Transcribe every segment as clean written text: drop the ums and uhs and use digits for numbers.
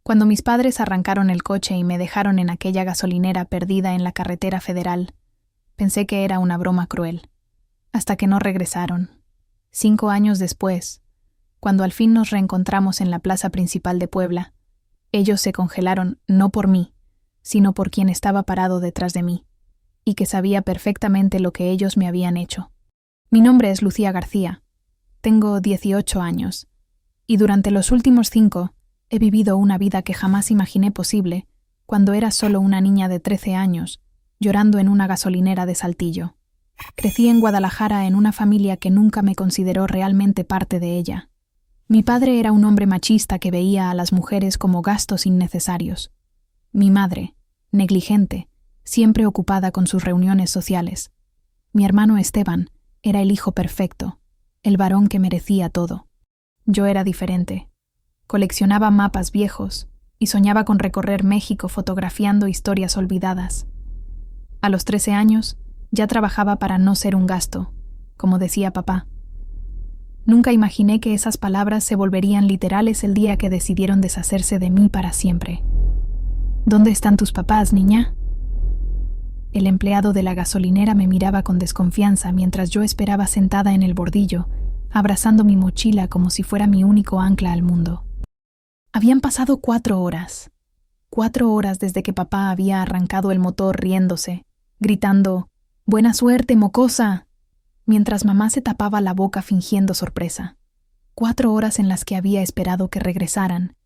Cuando mis padres arrancaron el coche y me dejaron en aquella gasolinera perdida en la carretera federal, pensé que era una broma cruel. Hasta que no regresaron. 5 años después, cuando al fin nos reencontramos en la plaza principal de Puebla, ellos se congelaron no por mí, sino por quien estaba parado detrás de mí, y que sabía perfectamente lo que ellos me habían hecho. Mi nombre es Lucía García. Tengo 18 años, y durante los últimos 5 he vivido una vida que jamás imaginé posible cuando era solo una niña de 13 años, llorando en una gasolinera de Saltillo. Crecí en Guadalajara en una familia que nunca me consideró realmente parte de ella. Mi padre era un hombre machista que veía a las mujeres como gastos innecesarios. Mi madre, negligente, siempre ocupada con sus reuniones sociales. Mi hermano Esteban era el hijo perfecto, el varón que merecía todo. Yo era diferente. Coleccionaba mapas viejos y soñaba con recorrer México fotografiando historias olvidadas. A los 13 años ya trabajaba para no ser un gasto, como decía papá. Nunca imaginé que esas palabras se volverían literales el día que decidieron deshacerse de mí para siempre. ¿Dónde están tus papás, niña? El empleado de la gasolinera me miraba con desconfianza mientras yo esperaba sentada en el bordillo, abrazando mi mochila como si fuera mi único ancla al mundo. Habían pasado 4 horas. 4 horas desde que papá había arrancado el motor riéndose, gritando, «¡Buena suerte, mocosa!», mientras mamá se tapaba la boca fingiendo sorpresa. 4 horas en las que había esperado que regresaran,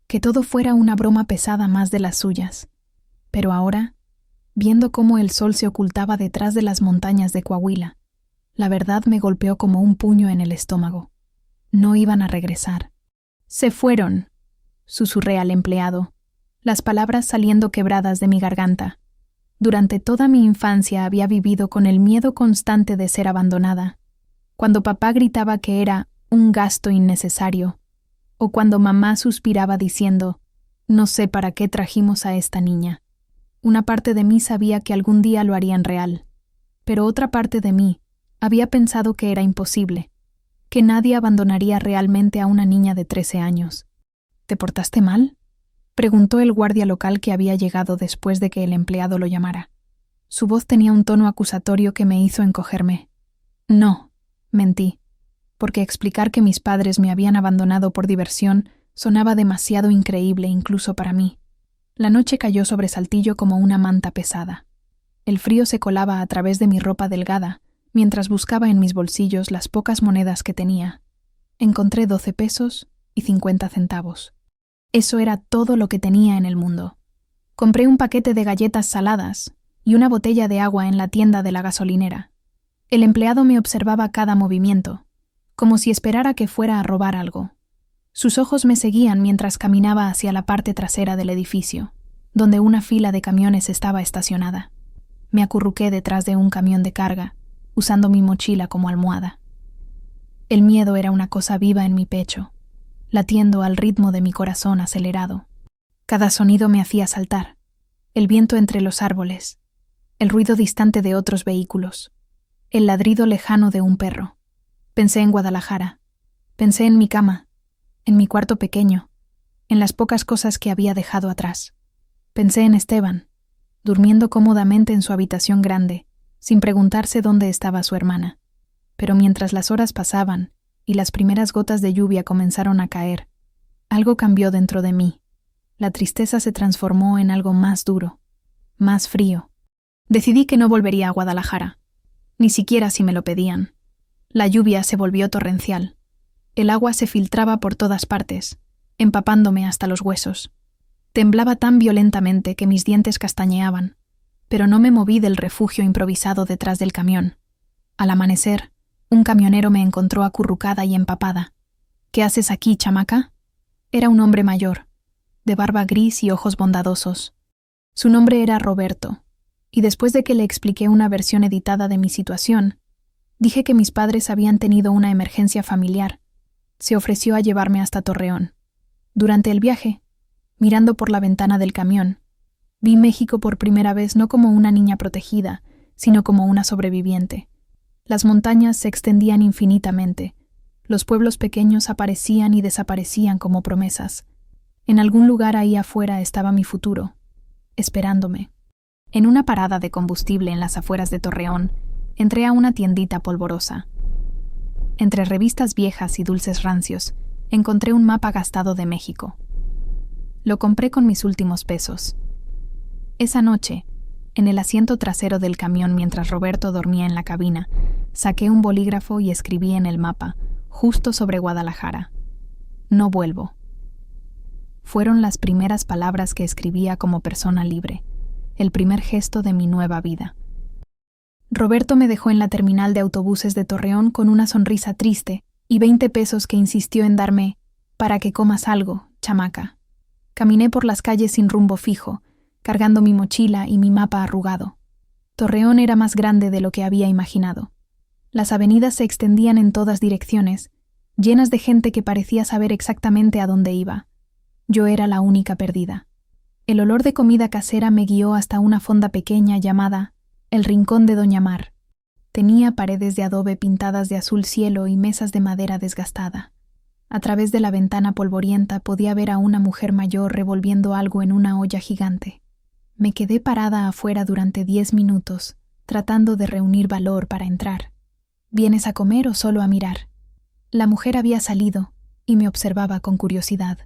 que todo fuera una broma pesada más de las suyas. Pero ahora, viendo cómo el sol se ocultaba detrás de las montañas de Coahuila, la verdad me golpeó como un puño en el estómago. No iban a regresar. «Se fueron», susurré al empleado, las palabras saliendo quebradas de mi garganta. Durante toda mi infancia había vivido con el miedo constante de ser abandonada. Cuando papá gritaba que era un gasto innecesario, o cuando mamá suspiraba diciendo, «No sé para qué trajimos a esta niña». Una parte de mí sabía que algún día lo harían real, pero otra parte de mí había pensado que era imposible, que nadie abandonaría realmente a una niña de 13 años. «¿Te portaste mal?», preguntó el guardia local que había llegado después de que el empleado lo llamara. Su voz tenía un tono acusatorio que me hizo encogerme. «No», mentí, porque explicar que mis padres me habían abandonado por diversión sonaba demasiado increíble incluso para mí. La noche cayó sobre Saltillo como una manta pesada. El frío se colaba a través de mi ropa delgada, mientras buscaba en mis bolsillos las pocas monedas que tenía. Encontré 12 pesos y 50 centavos. Eso era todo lo que tenía en el mundo. Compré un paquete de galletas saladas y una botella de agua en la tienda de la gasolinera. El empleado me observaba cada movimiento, como si esperara que fuera a robar algo. Sus ojos me seguían mientras caminaba hacia la parte trasera del edificio, donde una fila de camiones estaba estacionada. Me acurruqué detrás de un camión de carga, usando mi mochila como almohada. El miedo era una cosa viva en mi pecho, latiendo al ritmo de mi corazón acelerado. Cada sonido me hacía saltar, el viento entre los árboles, el ruido distante de otros vehículos, el ladrido lejano de un perro. Pensé en Guadalajara, pensé en mi cama, en mi cuarto pequeño, en las pocas cosas que había dejado atrás. Pensé en Esteban, durmiendo cómodamente en su habitación grande, sin preguntarse dónde estaba su hermana. Pero mientras las horas pasaban y las primeras gotas de lluvia comenzaron a caer, algo cambió dentro de mí. La tristeza se transformó en algo más duro, más frío. Decidí que no volvería a Guadalajara, ni siquiera si me lo pedían. La lluvia se volvió torrencial. El agua se filtraba por todas partes, empapándome hasta los huesos. Temblaba tan violentamente que mis dientes castañeaban, pero no me moví del refugio improvisado detrás del camión. Al amanecer, un camionero me encontró acurrucada y empapada. «¿Qué haces aquí, chamaca?». Era un hombre mayor, de barba gris y ojos bondadosos. Su nombre era Roberto, y después de que le expliqué una versión editada de mi situación, dije que mis padres habían tenido una emergencia familiar. Se ofreció a llevarme hasta Torreón. Durante el viaje, mirando por la ventana del camión, vi México por primera vez no como una niña protegida, sino como una sobreviviente. Las montañas se extendían infinitamente. Los pueblos pequeños aparecían y desaparecían como promesas. En algún lugar ahí afuera estaba mi futuro, esperándome. En una parada de combustible en las afueras de Torreón, entré a una tiendita polvorosa. Entre revistas viejas y dulces rancios, encontré un mapa gastado de México. Lo compré con mis últimos pesos. Esa noche, en el asiento trasero del camión mientras Roberto dormía en la cabina, saqué un bolígrafo y escribí en el mapa, justo sobre Guadalajara: no vuelvo. Fueron las primeras palabras que escribía como persona libre, el primer gesto de mi nueva vida. Roberto me dejó en la terminal de autobuses de Torreón con una sonrisa triste y 20 pesos que insistió en darme para que comas algo, chamaca. Caminé por las calles sin rumbo fijo, cargando mi mochila y mi mapa arrugado. Torreón era más grande de lo que había imaginado. Las avenidas se extendían en todas direcciones, llenas de gente que parecía saber exactamente a dónde iba. Yo era la única perdida. El olor de comida casera me guió hasta una fonda pequeña llamada El Rincón de Doña Mar. Tenía paredes de adobe pintadas de azul cielo y mesas de madera desgastada. A través de la ventana polvorienta podía ver a una mujer mayor revolviendo algo en una olla gigante. Me quedé parada afuera durante 10 minutos, tratando de reunir valor para entrar. ¿Vienes a comer o solo a mirar? La mujer había salido y me observaba con curiosidad.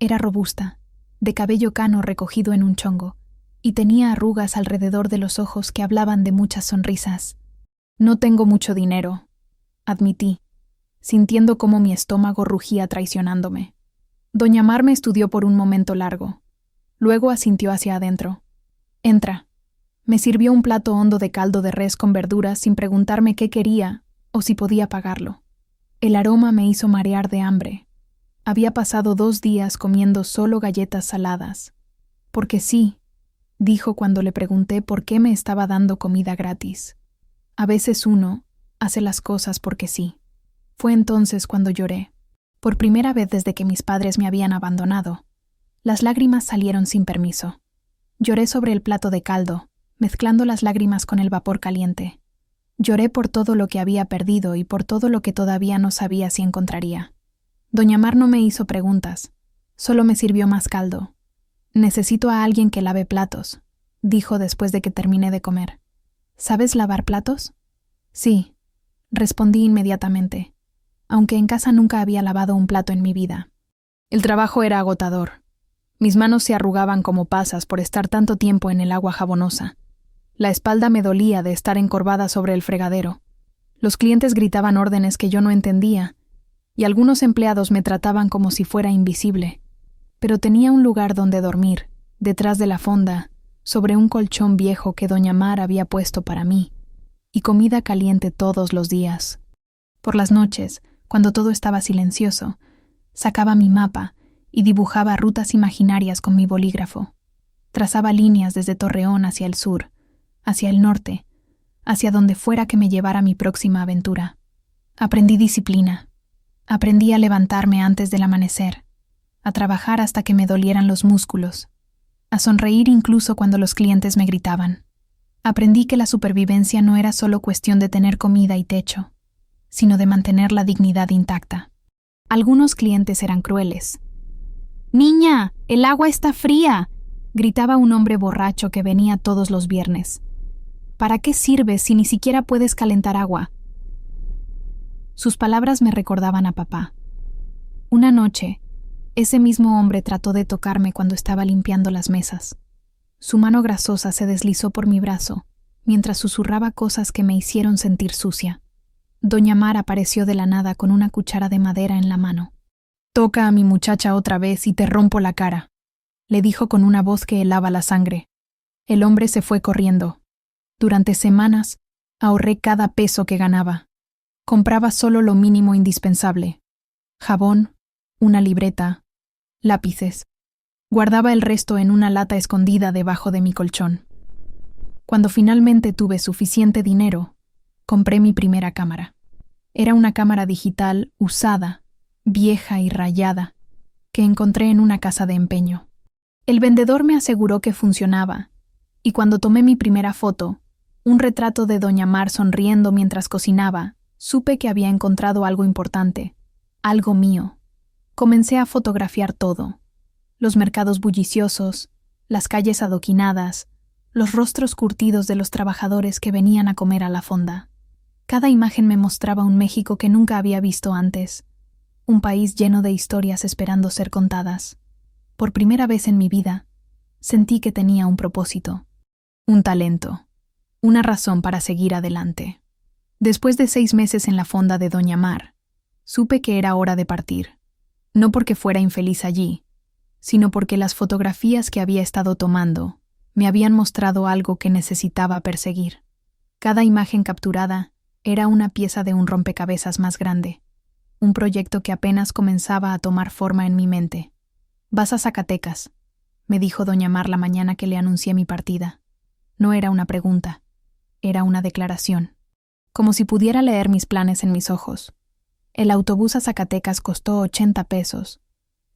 Era robusta, de cabello cano recogido en un chongo, y tenía arrugas alrededor de los ojos que hablaban de muchas sonrisas. No tengo mucho dinero, admití, sintiendo cómo mi estómago rugía traicionándome. Doña Mar me estudió por un momento largo. Luego asintió hacia adentro. Entra. Me sirvió un plato hondo de caldo de res con verduras sin preguntarme qué quería o si podía pagarlo. El aroma me hizo marear de hambre. Había pasado 2 días comiendo solo galletas saladas. Porque sí, dijo cuando le pregunté por qué me estaba dando comida gratis. A veces uno hace las cosas porque sí. Fue entonces cuando lloré. Por primera vez desde que mis padres me habían abandonado. Las lágrimas salieron sin permiso. Lloré sobre el plato de caldo, mezclando las lágrimas con el vapor caliente. Lloré por todo lo que había perdido y por todo lo que todavía no sabía si encontraría. Doña Mar no me hizo preguntas, solo me sirvió más caldo. Necesito a alguien que lave platos, dijo después de que terminé de comer. ¿Sabes lavar platos? Sí, respondí inmediatamente, aunque en casa nunca había lavado un plato en mi vida. El trabajo era agotador. Mis manos se arrugaban como pasas por estar tanto tiempo en el agua jabonosa. La espalda me dolía de estar encorvada sobre el fregadero. Los clientes gritaban órdenes que yo no entendía, y algunos empleados me trataban como si fuera invisible. Pero tenía un lugar donde dormir, detrás de la fonda, sobre un colchón viejo que Doña Mar había puesto para mí, y comida caliente todos los días. Por las noches, cuando todo estaba silencioso, sacaba mi mapa y dibujaba rutas imaginarias con mi bolígrafo. Trazaba líneas desde Torreón hacia el sur, hacia el norte, hacia donde fuera que me llevara mi próxima aventura. Aprendí disciplina. Aprendí a levantarme antes del amanecer, a trabajar hasta que me dolieran los músculos, a sonreír incluso cuando los clientes me gritaban. Aprendí que la supervivencia no era solo cuestión de tener comida y techo, sino de mantener la dignidad intacta. Algunos clientes eran crueles. «¡Niña, el agua está fría!», gritaba un hombre borracho que venía todos los viernes. «¿Para qué sirves si ni siquiera puedes calentar agua?». Sus palabras me recordaban a papá. Una noche, ese mismo hombre trató de tocarme cuando estaba limpiando las mesas. Su mano grasosa se deslizó por mi brazo, mientras susurraba cosas que me hicieron sentir sucia. Doña Mar apareció de la nada con una cuchara de madera en la mano. «Toca a mi muchacha otra vez y te rompo la cara», le dijo con una voz que helaba la sangre. El hombre se fue corriendo. Durante semanas, ahorré cada peso que ganaba. Compraba solo lo mínimo indispensable: jabón, una libreta, lápices. Guardaba el resto en una lata escondida debajo de mi colchón. Cuando finalmente tuve suficiente dinero, compré mi primera cámara. Era una cámara digital usada, vieja y rayada, que encontré en una casa de empeño. El vendedor me aseguró que funcionaba, y cuando tomé mi primera foto, un retrato de Doña Mar sonriendo mientras cocinaba, supe que había encontrado algo importante, algo mío. Comencé a fotografiar todo: Los mercados bulliciosos, las calles adoquinadas, los rostros curtidos de los trabajadores que venían a comer a la fonda. Cada imagen me mostraba un México que nunca había visto antes, un país lleno de historias esperando ser contadas. Por primera vez en mi vida, sentí que tenía un propósito, un talento, una razón para seguir adelante. Después de 6 meses en la fonda de Doña Mar, supe que era hora de partir, no porque fuera infeliz allí, sino porque las fotografías que había estado tomando me habían mostrado algo que necesitaba perseguir. Cada imagen capturada era una pieza de un rompecabezas más grande, un proyecto que apenas comenzaba a tomar forma en mi mente. «Vas a Zacatecas», me dijo Doña Mar la mañana que le anuncié mi partida. No era una pregunta, era una declaración, como si pudiera leer mis planes en mis ojos. El autobús a Zacatecas costó 80 pesos.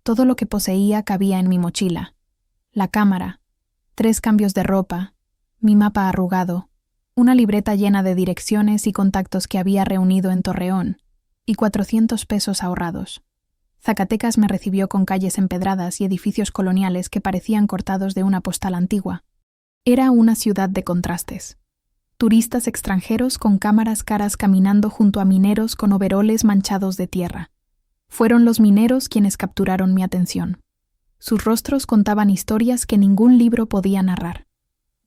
Todo lo que poseía cabía en mi mochila: la cámara, 3 cambios de ropa, mi mapa arrugado, una libreta llena de direcciones y contactos que había reunido en Torreón, y 400 pesos ahorrados. Zacatecas me recibió con calles empedradas y edificios coloniales que parecían cortados de una postal antigua. Era una ciudad de contrastes. Turistas extranjeros con cámaras caras caminando junto a mineros con overoles manchados de tierra. Fueron los mineros quienes capturaron mi atención. Sus rostros contaban historias que ningún libro podía narrar.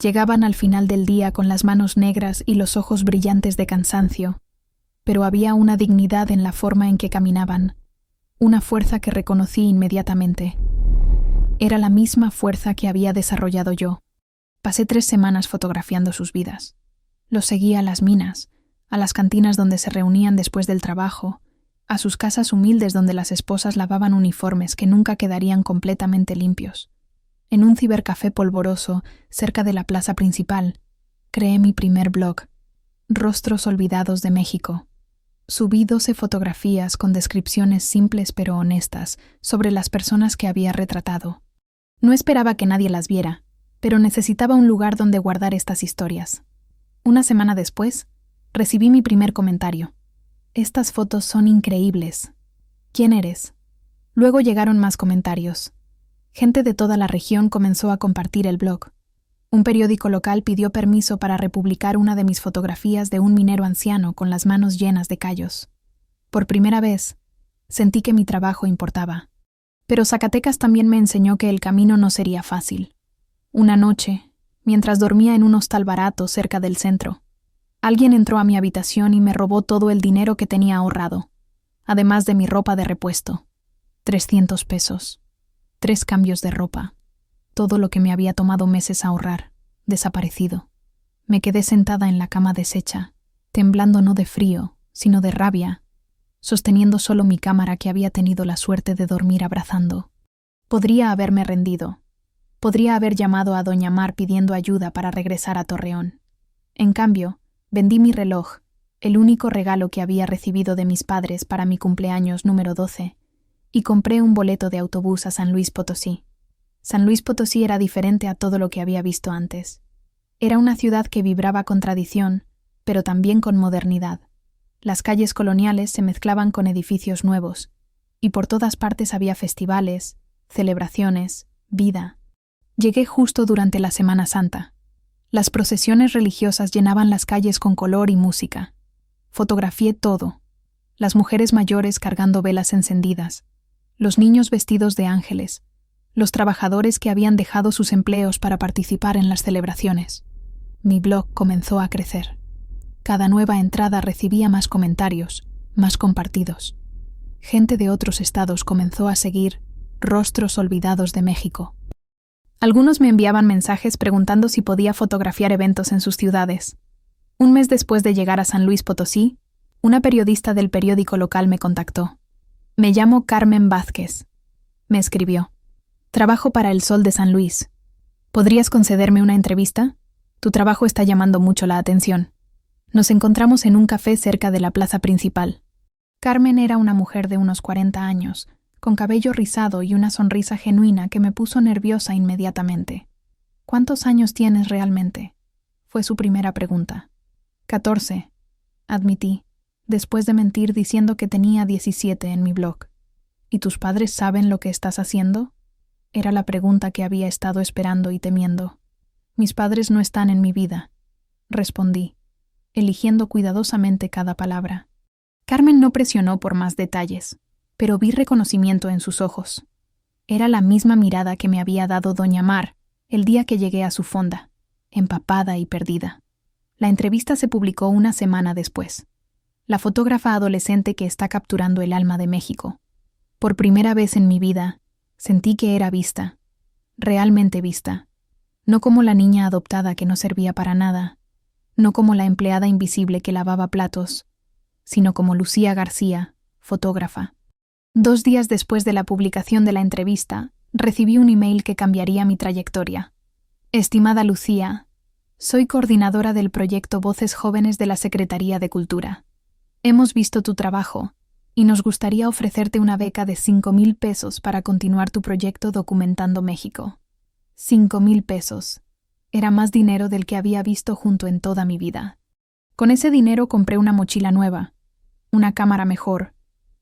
Llegaban al final del día con las manos negras y los ojos brillantes de cansancio, pero había una dignidad en la forma en que caminaban, una fuerza que reconocí inmediatamente. Era la misma fuerza que había desarrollado yo. Pasé 3 semanas fotografiando sus vidas. Los seguía a las minas, a las cantinas donde se reunían después del trabajo, a sus casas humildes donde las esposas lavaban uniformes que nunca quedarían completamente limpios. En un cibercafé polvoroso, cerca de la plaza principal, creé mi primer blog, Rostros Olvidados de México. Subí 12 fotografías con descripciones simples pero honestas sobre las personas que había retratado. No esperaba que nadie las viera, pero necesitaba un lugar donde guardar estas historias. Una semana después, recibí mi primer comentario. «Estas fotos son increíbles. ¿Quién eres?». Luego llegaron más comentarios. Gente de toda la región comenzó a compartir el blog. Un periódico local pidió permiso para republicar una de mis fotografías de un minero anciano con las manos llenas de callos. Por primera vez, sentí que mi trabajo importaba. Pero Zacatecas también me enseñó que el camino no sería fácil. Una noche, mientras dormía en un hostal barato cerca del centro, alguien entró a mi habitación y me robó todo el dinero que tenía ahorrado, además de mi ropa de repuesto. 300 pesos. 3 cambios de ropa. Todo lo que me había tomado meses ahorrar, desaparecido. Me quedé sentada en la cama deshecha, temblando no de frío, sino de rabia, sosteniendo solo mi cámara que había tenido la suerte de dormir abrazando. Podría haberme rendido. Podría haber llamado a Doña Mar pidiendo ayuda para regresar a Torreón. En cambio, vendí mi reloj, el único regalo que había recibido de mis padres para mi cumpleaños número 12, y compré un boleto de autobús a San Luis Potosí. San Luis Potosí era diferente a todo lo que había visto antes. Era una ciudad que vibraba con tradición, pero también con modernidad. Las calles coloniales se mezclaban con edificios nuevos, y por todas partes había festivales, celebraciones, vida. Llegué justo durante la Semana Santa. Las procesiones religiosas llenaban las calles con color y música. Fotografié todo. Las mujeres mayores cargando velas encendidas, los niños vestidos de ángeles, los trabajadores que habían dejado sus empleos para participar en las celebraciones. Mi blog comenzó a crecer. Cada nueva entrada recibía más comentarios, más compartidos. Gente de otros estados comenzó a seguir Rostros Olvidados de México. Algunos me enviaban mensajes preguntando si podía fotografiar eventos en sus ciudades. Un mes después de llegar a San Luis Potosí, una periodista del periódico local me contactó. «Me llamo Carmen Vázquez», me escribió. «Trabajo para El Sol de San Luis. ¿Podrías concederme una entrevista? Tu trabajo está llamando mucho la atención. Nos encontramos en un café cerca de la plaza principal». Carmen era una mujer de unos 40 años, con cabello rizado y una sonrisa genuina que me puso nerviosa inmediatamente. «¿Cuántos años tienes realmente?», fue su primera pregunta. 14, admití, después de mentir diciendo que tenía 17 en mi blog. «¿Y tus padres saben lo que estás haciendo?». Era la pregunta que había estado esperando y temiendo. Mis padres no están en mi vida, respondí, eligiendo cuidadosamente cada palabra. Carmen no presionó por más detalles, pero vi reconocimiento en sus ojos. Era la misma mirada que me había dado doña Mar el día que llegué a su fonda, empapada y perdida. La entrevista se publicó una semana después. La fotógrafa adolescente que está capturando el alma de México. Por primera vez en mi vida, sentí que era vista, realmente vista, no como la niña adoptada que no servía para nada, no como la empleada invisible que lavaba platos, sino como Lucía García, fotógrafa. 2 días después de la publicación de la entrevista, recibí un email que cambiaría mi trayectoria. Estimada Lucía, soy coordinadora del proyecto Voces Jóvenes de la Secretaría de Cultura. Hemos visto tu trabajo y nos gustaría ofrecerte una beca de 5,000 pesos para continuar tu proyecto Documentando México. 5,000 pesos. Era más dinero del que había visto junto en toda mi vida. Con ese dinero compré una mochila nueva, una cámara mejor,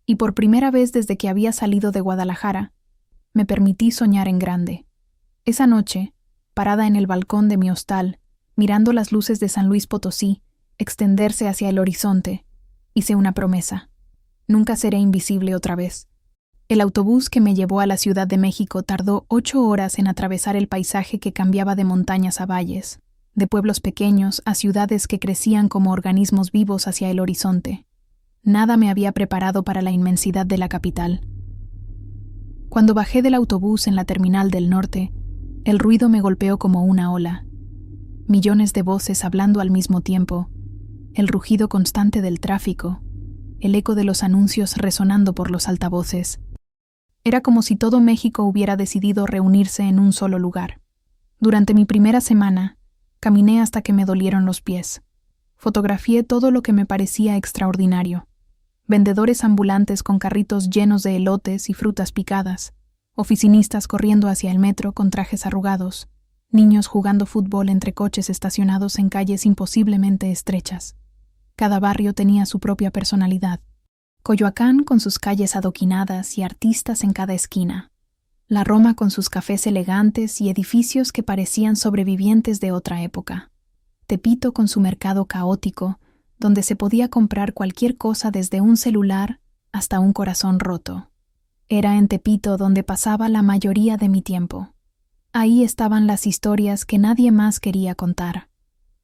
y por primera vez desde que había salido de Guadalajara, me permití soñar en grande. Esa noche, parada en el balcón de mi hostal, mirando las luces de San Luis Potosí extenderse hacia el horizonte, hice una promesa. Nunca seré invisible otra vez. El autobús que me llevó a la Ciudad de México tardó 8 horas en atravesar el paisaje que cambiaba de montañas a valles, de pueblos pequeños a ciudades que crecían como organismos vivos hacia el horizonte. Nada me había preparado para la inmensidad de la capital. Cuando bajé del autobús en la terminal del norte, el ruido me golpeó como una ola. Millones de voces hablando al mismo tiempo, el rugido constante del tráfico, el eco de los anuncios resonando por los altavoces. Era como si todo México hubiera decidido reunirse en un solo lugar. Durante mi primera semana, caminé hasta que me dolieron los pies. Fotografié todo lo que me parecía extraordinario. Vendedores ambulantes con carritos llenos de elotes y frutas picadas, oficinistas corriendo hacia el metro con trajes arrugados, niños jugando fútbol entre coches estacionados en calles imposiblemente estrechas. Cada barrio tenía su propia personalidad. Coyoacán con sus calles adoquinadas y artistas en cada esquina. La Roma con sus cafés elegantes y edificios que parecían sobrevivientes de otra época. Tepito con su mercado caótico, donde se podía comprar cualquier cosa desde un celular hasta un corazón roto. Era en Tepito donde pasaba la mayoría de mi tiempo. Ahí estaban las historias que nadie más quería contar.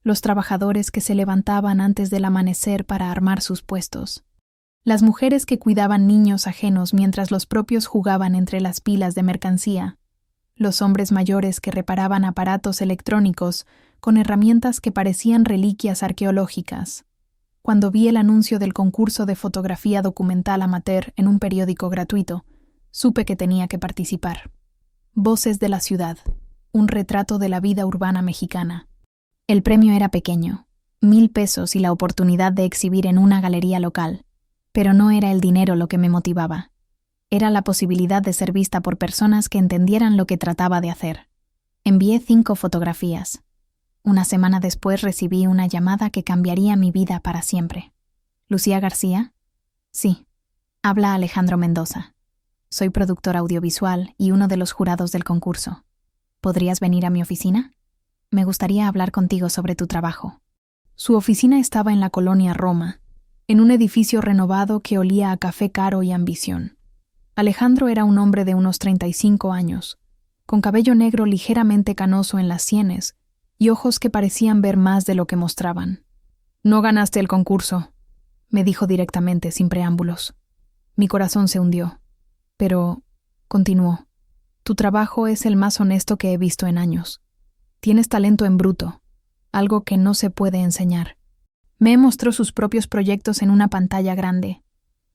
Los trabajadores que se levantaban antes del amanecer para armar sus puestos. Las mujeres que cuidaban niños ajenos mientras los propios jugaban entre las pilas de mercancía. Los hombres mayores que reparaban aparatos electrónicos con herramientas que parecían reliquias arqueológicas. Cuando vi el anuncio del concurso de fotografía documental amateur en un periódico gratuito, supe que tenía que participar. Voces de la ciudad, un retrato de la vida urbana mexicana. El premio era pequeño, 1,000 pesos y la oportunidad de exhibir en una galería local, pero no era el dinero lo que me motivaba. Era la posibilidad de ser vista por personas que entendieran lo que trataba de hacer. Envié 5 fotografías. Una semana después recibí una llamada que cambiaría mi vida para siempre. ¿Lucía García? Sí. Habla Alejandro Mendoza. Soy productor audiovisual y uno de los jurados del concurso. ¿Podrías venir a mi oficina? Me gustaría hablar contigo sobre tu trabajo. Su oficina estaba en la colonia Roma, en un edificio renovado que olía a café caro y ambición. Alejandro era un hombre de unos 35 años, con cabello negro ligeramente canoso en las sienes y ojos que parecían ver más de lo que mostraban. «No ganaste el concurso», me dijo directamente, sin preámbulos. Mi corazón se hundió. Pero, continuó, tu trabajo es el más honesto que he visto en años. Tienes talento en bruto, algo que no se puede enseñar. Me mostró sus propios proyectos en una pantalla grande,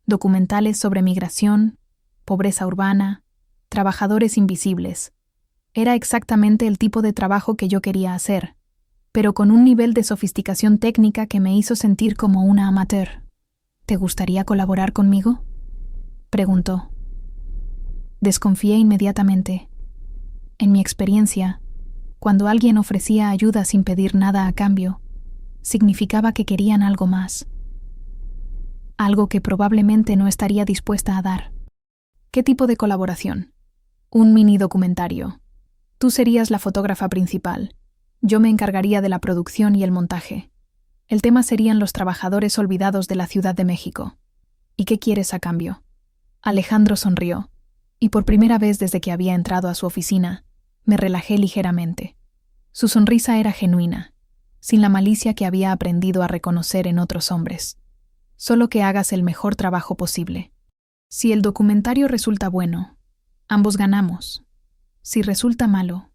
documentales sobre migración, pobreza urbana, trabajadores invisibles. Era exactamente el tipo de trabajo que yo quería hacer, pero con un nivel de sofisticación técnica que me hizo sentir como una amateur. ¿Te gustaría colaborar conmigo?, preguntó. Desconfié inmediatamente. En mi experiencia, cuando alguien ofrecía ayuda sin pedir nada a cambio, significaba que querían algo más. Algo que probablemente no estaría dispuesta a dar. ¿Qué tipo de colaboración? Un mini documentario. Tú serías la fotógrafa principal. Yo me encargaría de la producción y el montaje. El tema serían los trabajadores olvidados de la Ciudad de México. ¿Y qué quieres a cambio? Alejandro sonrió, y por primera vez desde que había entrado a su oficina, me relajé ligeramente. Su sonrisa era genuina, sin la malicia que había aprendido a reconocer en otros hombres. Solo que hagas el mejor trabajo posible. Si el documentario resulta bueno, ambos ganamos. Si resulta malo,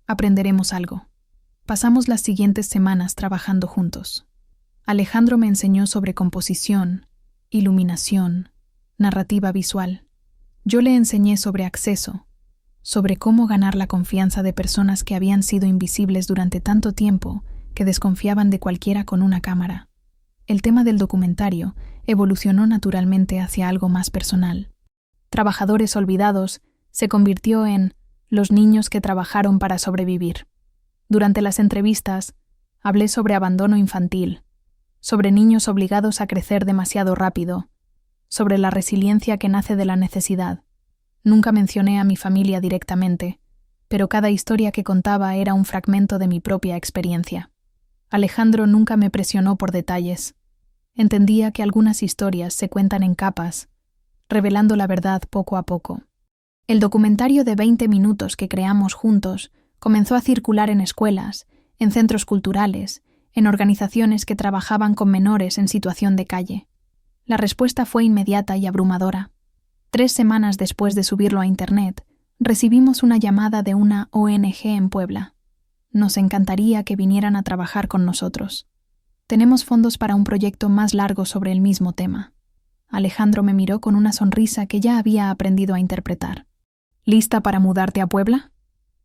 aprenderemos algo. Pasamos las siguientes semanas trabajando juntos. Alejandro me enseñó sobre composición, iluminación, narrativa visual. Yo le enseñé sobre acceso, sobre cómo ganar la confianza de personas que habían sido invisibles durante tanto tiempo que desconfiaban de cualquiera con una cámara. El tema del documentario evolucionó naturalmente hacia algo más personal. Trabajadores olvidados se convirtió en los niños que trabajaron para sobrevivir. Durante las entrevistas, hablé sobre abandono infantil, sobre niños obligados a crecer demasiado rápido, sobre la resiliencia que nace de la necesidad. Nunca mencioné a mi familia directamente, pero cada historia que contaba era un fragmento de mi propia experiencia. Alejandro nunca me presionó por detalles. Entendía que algunas historias se cuentan en capas, revelando la verdad poco a poco. El documentario de 20 minutos que creamos juntos comenzó a circular en escuelas, en centros culturales, en organizaciones que trabajaban con menores en situación de calle. La respuesta fue inmediata y abrumadora. 3 semanas después de subirlo a Internet, recibimos una llamada de una ONG en Puebla. Nos encantaría que vinieran a trabajar con nosotros. Tenemos fondos para un proyecto más largo sobre el mismo tema. Alejandro me miró con una sonrisa que ya había aprendido a interpretar. ¿Lista para mudarte a Puebla?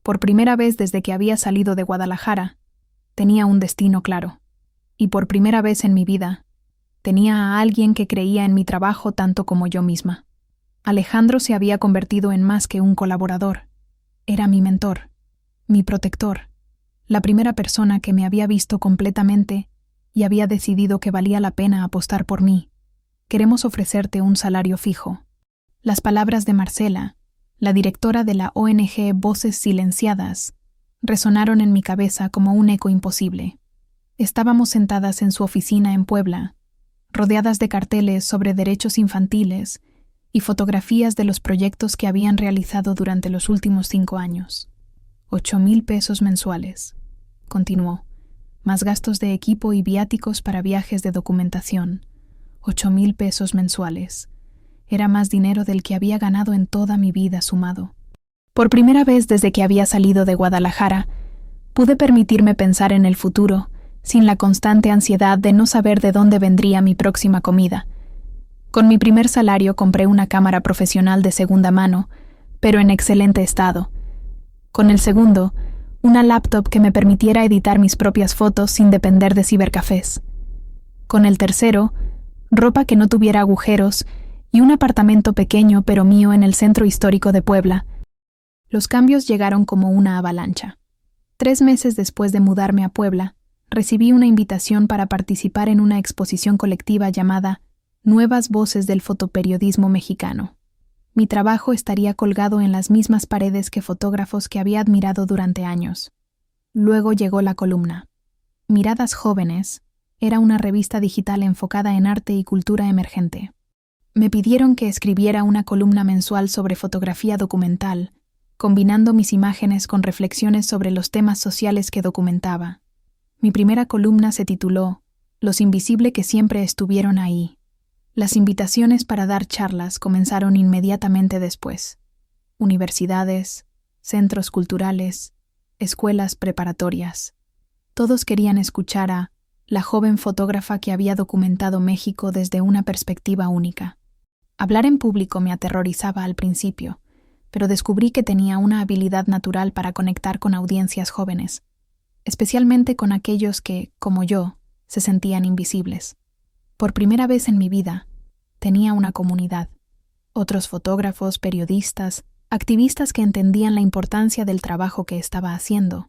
Por primera vez desde que había salido de Guadalajara, tenía un destino claro. Y por primera vez en mi vida, tenía a alguien que creía en mi trabajo tanto como yo misma. Alejandro se había convertido en más que un colaborador. Era mi mentor, mi protector, la primera persona que me había visto completamente y había decidido que valía la pena apostar por mí. Queremos ofrecerte un salario fijo. Las palabras de Marcela, la directora de la ONG Voces Silenciadas, resonaron en mi cabeza como un eco imposible. Estábamos sentadas en su oficina en Puebla, rodeadas de carteles sobre derechos infantiles y fotografías de los proyectos que habían realizado durante los últimos 5 años. 8,000 pesos mensuales, continuó, más gastos de equipo y viáticos para viajes de documentación. 8,000 pesos mensuales. Era más dinero del que había ganado en toda mi vida sumado. Por primera vez desde que había salido de Guadalajara, pude permitirme pensar en el futuro, sin la constante ansiedad de no saber de dónde vendría mi próxima comida. Con mi primer salario compré una cámara profesional de segunda mano, pero en excelente estado. Con el segundo, una laptop que me permitiera editar mis propias fotos sin depender de cibercafés. Con el tercero, ropa que no tuviera agujeros y un apartamento pequeño pero mío en el centro histórico de Puebla. Los cambios llegaron como una avalancha. 3 meses después de mudarme a Puebla, recibí una invitación para participar en una exposición colectiva llamada Nuevas Voces del Fotoperiodismo Mexicano. Mi trabajo estaría colgado en las mismas paredes que fotógrafos que había admirado durante años. Luego llegó la columna. Miradas Jóvenes era una revista digital enfocada en arte y cultura emergente. Me pidieron que escribiera una columna mensual sobre fotografía documental, combinando mis imágenes con reflexiones sobre los temas sociales que documentaba. Mi primera columna se tituló Los invisibles que siempre estuvieron ahí. Las invitaciones para dar charlas comenzaron inmediatamente después. Universidades, centros culturales, escuelas preparatorias. Todos querían escuchar a la joven fotógrafa que había documentado México desde una perspectiva única. Hablar en público me aterrorizaba al principio, pero descubrí que tenía una habilidad natural para conectar con audiencias jóvenes, especialmente con aquellos que, como yo, se sentían invisibles. Por primera vez en mi vida, tenía una comunidad. Otros fotógrafos, periodistas, activistas que entendían la importancia del trabajo que estaba haciendo.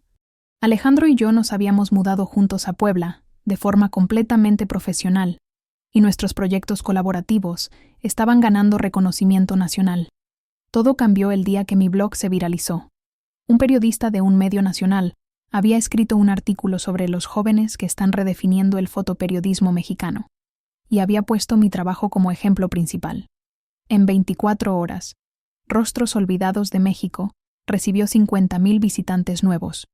Alejandro y yo nos habíamos mudado juntos a Puebla, de forma completamente profesional, y nuestros proyectos colaborativos estaban ganando reconocimiento nacional. Todo cambió el día que mi blog se viralizó. Un periodista de un medio nacional había escrito un artículo sobre los jóvenes que están redefiniendo el fotoperiodismo mexicano, y había puesto mi trabajo como ejemplo principal. En 24 horas, Rostros Olvidados de México recibió 50,000 visitantes nuevos.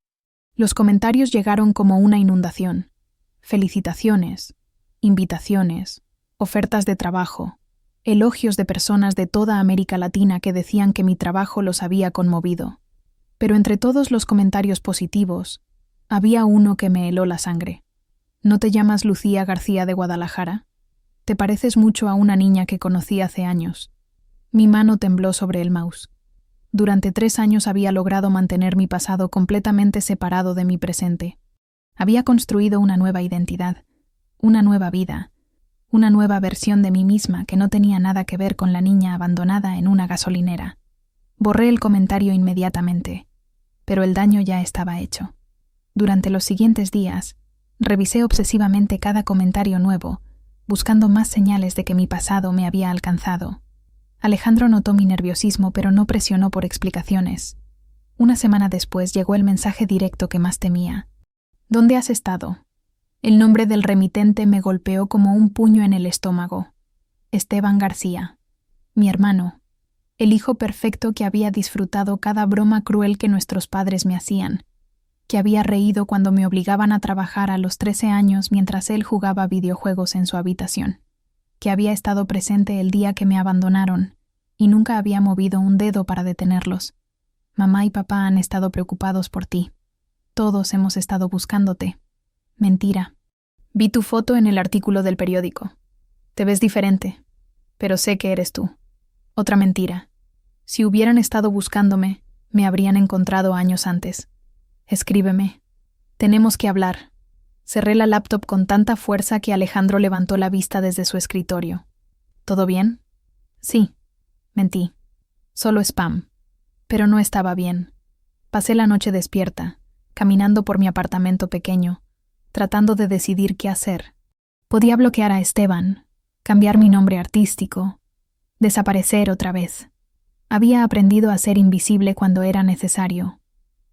Los comentarios llegaron como una inundación. Felicitaciones, invitaciones, ofertas de trabajo, elogios de personas de toda América Latina que decían que mi trabajo los había conmovido. Pero entre todos los comentarios positivos, había uno que me heló la sangre. ¿No te llamas Lucía García de Guadalajara? Te pareces mucho a una niña que conocí hace años. Mi mano tembló sobre el mouse. Durante 3 años había logrado mantener mi pasado completamente separado de mi presente. Había construido una nueva identidad, una nueva vida, una nueva versión de mí misma que no tenía nada que ver con la niña abandonada en una gasolinera. Borré el comentario inmediatamente, pero el daño ya estaba hecho. Durante los siguientes días, revisé obsesivamente cada comentario nuevo, buscando más señales de que mi pasado me había alcanzado. Alejandro notó mi nerviosismo, pero no presionó por explicaciones. Una semana después llegó el mensaje directo que más temía. ¿Dónde has estado? El nombre del remitente me golpeó como un puño en el estómago. Esteban García, mi hermano, el hijo perfecto que había disfrutado cada broma cruel que nuestros padres me hacían, que había reído cuando me obligaban a trabajar a los 13 años mientras él jugaba videojuegos en su habitación, que había estado presente el día que me abandonaron y nunca había movido un dedo para detenerlos. Mamá y papá han estado preocupados por ti. Todos hemos estado buscándote. Mentira. Vi tu foto en el artículo del periódico. Te ves diferente, pero sé que eres tú. Otra mentira. Si hubieran estado buscándome, me habrían encontrado años antes. Escríbeme. Tenemos que hablar. Cerré la laptop con tanta fuerza que Alejandro levantó la vista desde su escritorio. ¿Todo bien? Sí. Mentí. Solo spam. Pero no estaba bien. Pasé la noche despierta, caminando por mi apartamento pequeño, tratando de decidir qué hacer. Podía bloquear a Esteban, cambiar mi nombre artístico, desaparecer otra vez. Había aprendido a ser invisible cuando era necesario.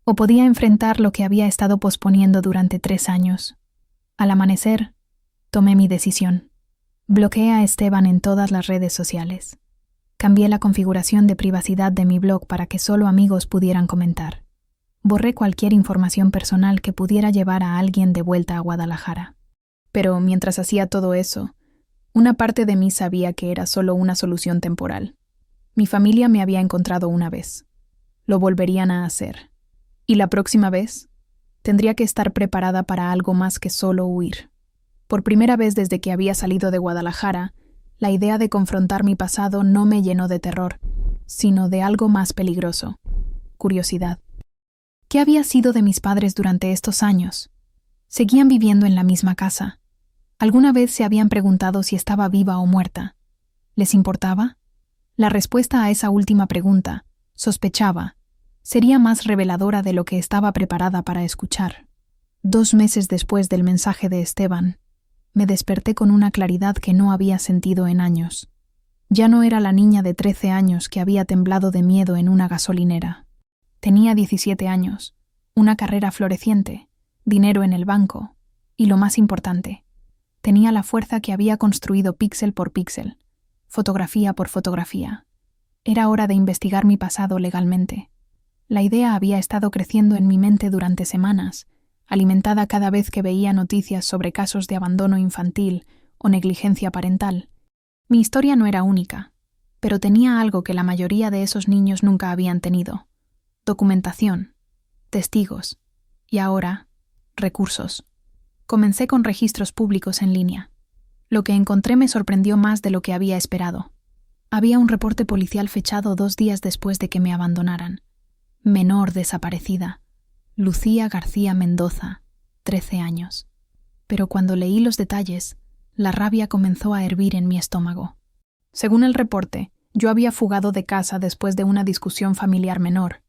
O podía enfrentar lo que había estado posponiendo durante 3 años. Al amanecer, tomé mi decisión. Bloqueé a Esteban en todas las redes sociales. Cambié la configuración de privacidad de mi blog para que solo amigos pudieran comentar. Borré cualquier información personal que pudiera llevar a alguien de vuelta a Guadalajara. Pero mientras hacía todo eso, una parte de mí sabía que era solo una solución temporal. Mi familia me había encontrado una vez. Lo volverían a hacer. Y la próxima vez, tendría que estar preparada para algo más que solo huir. Por primera vez desde que había salido de Guadalajara, la idea de confrontar mi pasado no me llenó de terror, sino de algo más peligroso: curiosidad. ¿Qué había sido de mis padres durante estos años? ¿Seguían viviendo en la misma casa? ¿Alguna vez se habían preguntado si estaba viva o muerta? ¿Les importaba? La respuesta a esa última pregunta, sospechaba, sería más reveladora de lo que estaba preparada para escuchar. 2 meses después del mensaje de Esteban, me desperté con una claridad que no había sentido en años. Ya no era la niña de 13 años que había temblado de miedo en una gasolinera. Tenía 17 años, una carrera floreciente, dinero en el banco, y lo más importante, tenía la fuerza que había construido píxel por píxel, fotografía por fotografía. Era hora de investigar mi pasado legalmente. La idea había estado creciendo en mi mente durante semanas, alimentada cada vez que veía noticias sobre casos de abandono infantil o negligencia parental. Mi historia no era única, pero tenía algo que la mayoría de esos niños nunca habían tenido: documentación, testigos y ahora, recursos. Comencé con registros públicos en línea. Lo que encontré me sorprendió más de lo que había esperado. Había un reporte policial fechado 2 días después de que me abandonaran. Menor desaparecida. Lucía García Mendoza, 13 años. Pero cuando leí los detalles, la rabia comenzó a hervir en mi estómago. Según el reporte, yo había fugado de casa después de una discusión familiar menor.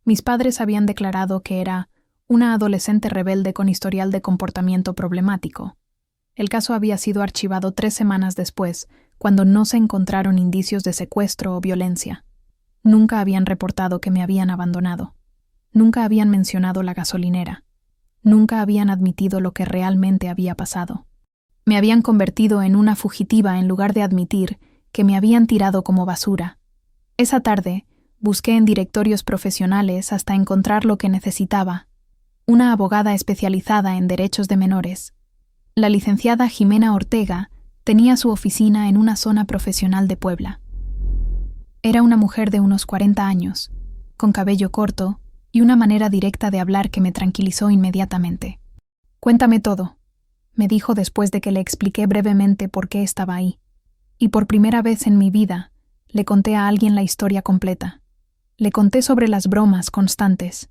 Mis padres habían declarado que era una adolescente rebelde con historial de comportamiento problemático. El caso había sido archivado 3 semanas después, cuando no se encontraron indicios de secuestro o violencia. Nunca habían reportado que me habían abandonado. Nunca habían mencionado la gasolinera. Nunca habían admitido lo que realmente había pasado. Me habían convertido en una fugitiva en lugar de admitir que me habían tirado como basura. Esa tarde, busqué en directorios profesionales hasta encontrar lo que necesitaba: una abogada especializada en derechos de menores. La licenciada Jimena Ortega tenía su oficina en una zona profesional de Puebla. Era una mujer de unos 40 años, con cabello corto y una manera directa de hablar que me tranquilizó inmediatamente. «Cuéntame todo», me dijo después de que le expliqué brevemente por qué estaba ahí. Y por primera vez en mi vida, le conté a alguien la historia completa. Le conté sobre las bromas constantes,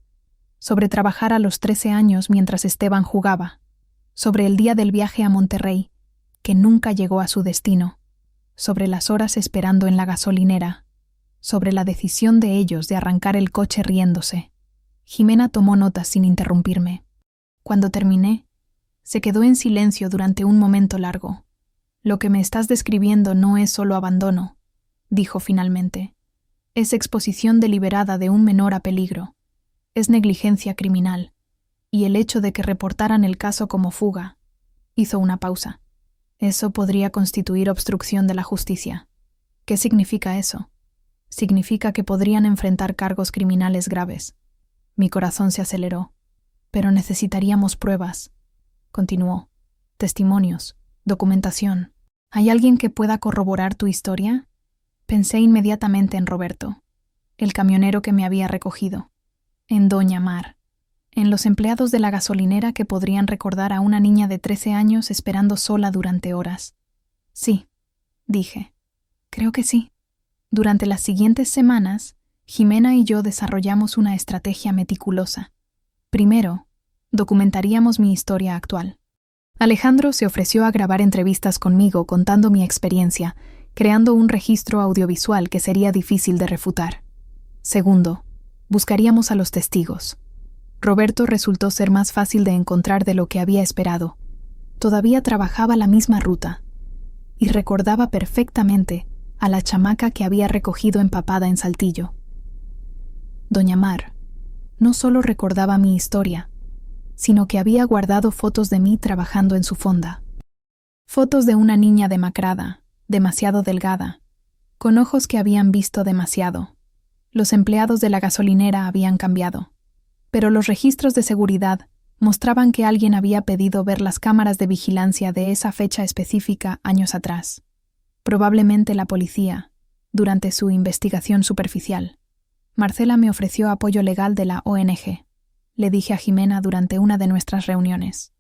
sobre trabajar a los 13 años mientras Esteban jugaba, sobre el día del viaje a Monterrey, que nunca llegó a su destino, sobre las horas esperando en la gasolinera, sobre la decisión de ellos de arrancar el coche riéndose. Jimena tomó notas sin interrumpirme. Cuando terminé, se quedó en silencio durante un momento largo. «Lo que me estás describiendo no es solo abandono», dijo finalmente. «Es exposición deliberada de un menor a peligro. Es negligencia criminal. Y el hecho de que reportaran el caso como fuga». Hizo una pausa. «Eso podría constituir obstrucción de la justicia». «¿Qué significa eso?» «Significa que podrían enfrentar cargos criminales graves». Mi corazón se aceleró. «Pero necesitaríamos pruebas», continuó. «Testimonios, documentación. ¿Hay alguien que pueda corroborar tu historia?» Pensé inmediatamente en Roberto, el camionero que me había recogido, en Doña Mar, en los empleados de la gasolinera que podrían recordar a una niña de 13 años esperando sola durante horas. «Sí», dije. «Creo que sí». Durante las siguientes semanas, Jimena y yo desarrollamos una estrategia meticulosa. Primero, documentaríamos mi historia actual. Alejandro se ofreció a grabar entrevistas conmigo contando mi experiencia, creando un registro audiovisual que sería difícil de refutar. Segundo, buscaríamos a los testigos. Roberto resultó ser más fácil de encontrar de lo que había esperado. Todavía trabajaba la misma ruta y recordaba perfectamente a la chamaca que había recogido empapada en Saltillo. Doña Mar no solo recordaba mi historia, sino que había guardado fotos de mí trabajando en su fonda. Fotos de una niña demacrada, demasiado delgada, con ojos que habían visto demasiado. Los empleados de la gasolinera habían cambiado, pero los registros de seguridad mostraban que alguien había pedido ver las cámaras de vigilancia de esa fecha específica años atrás. Probablemente la policía, durante su investigación superficial. Marcela me ofreció apoyo legal de la ONG. Le dije a Jimena durante una de nuestras reuniones.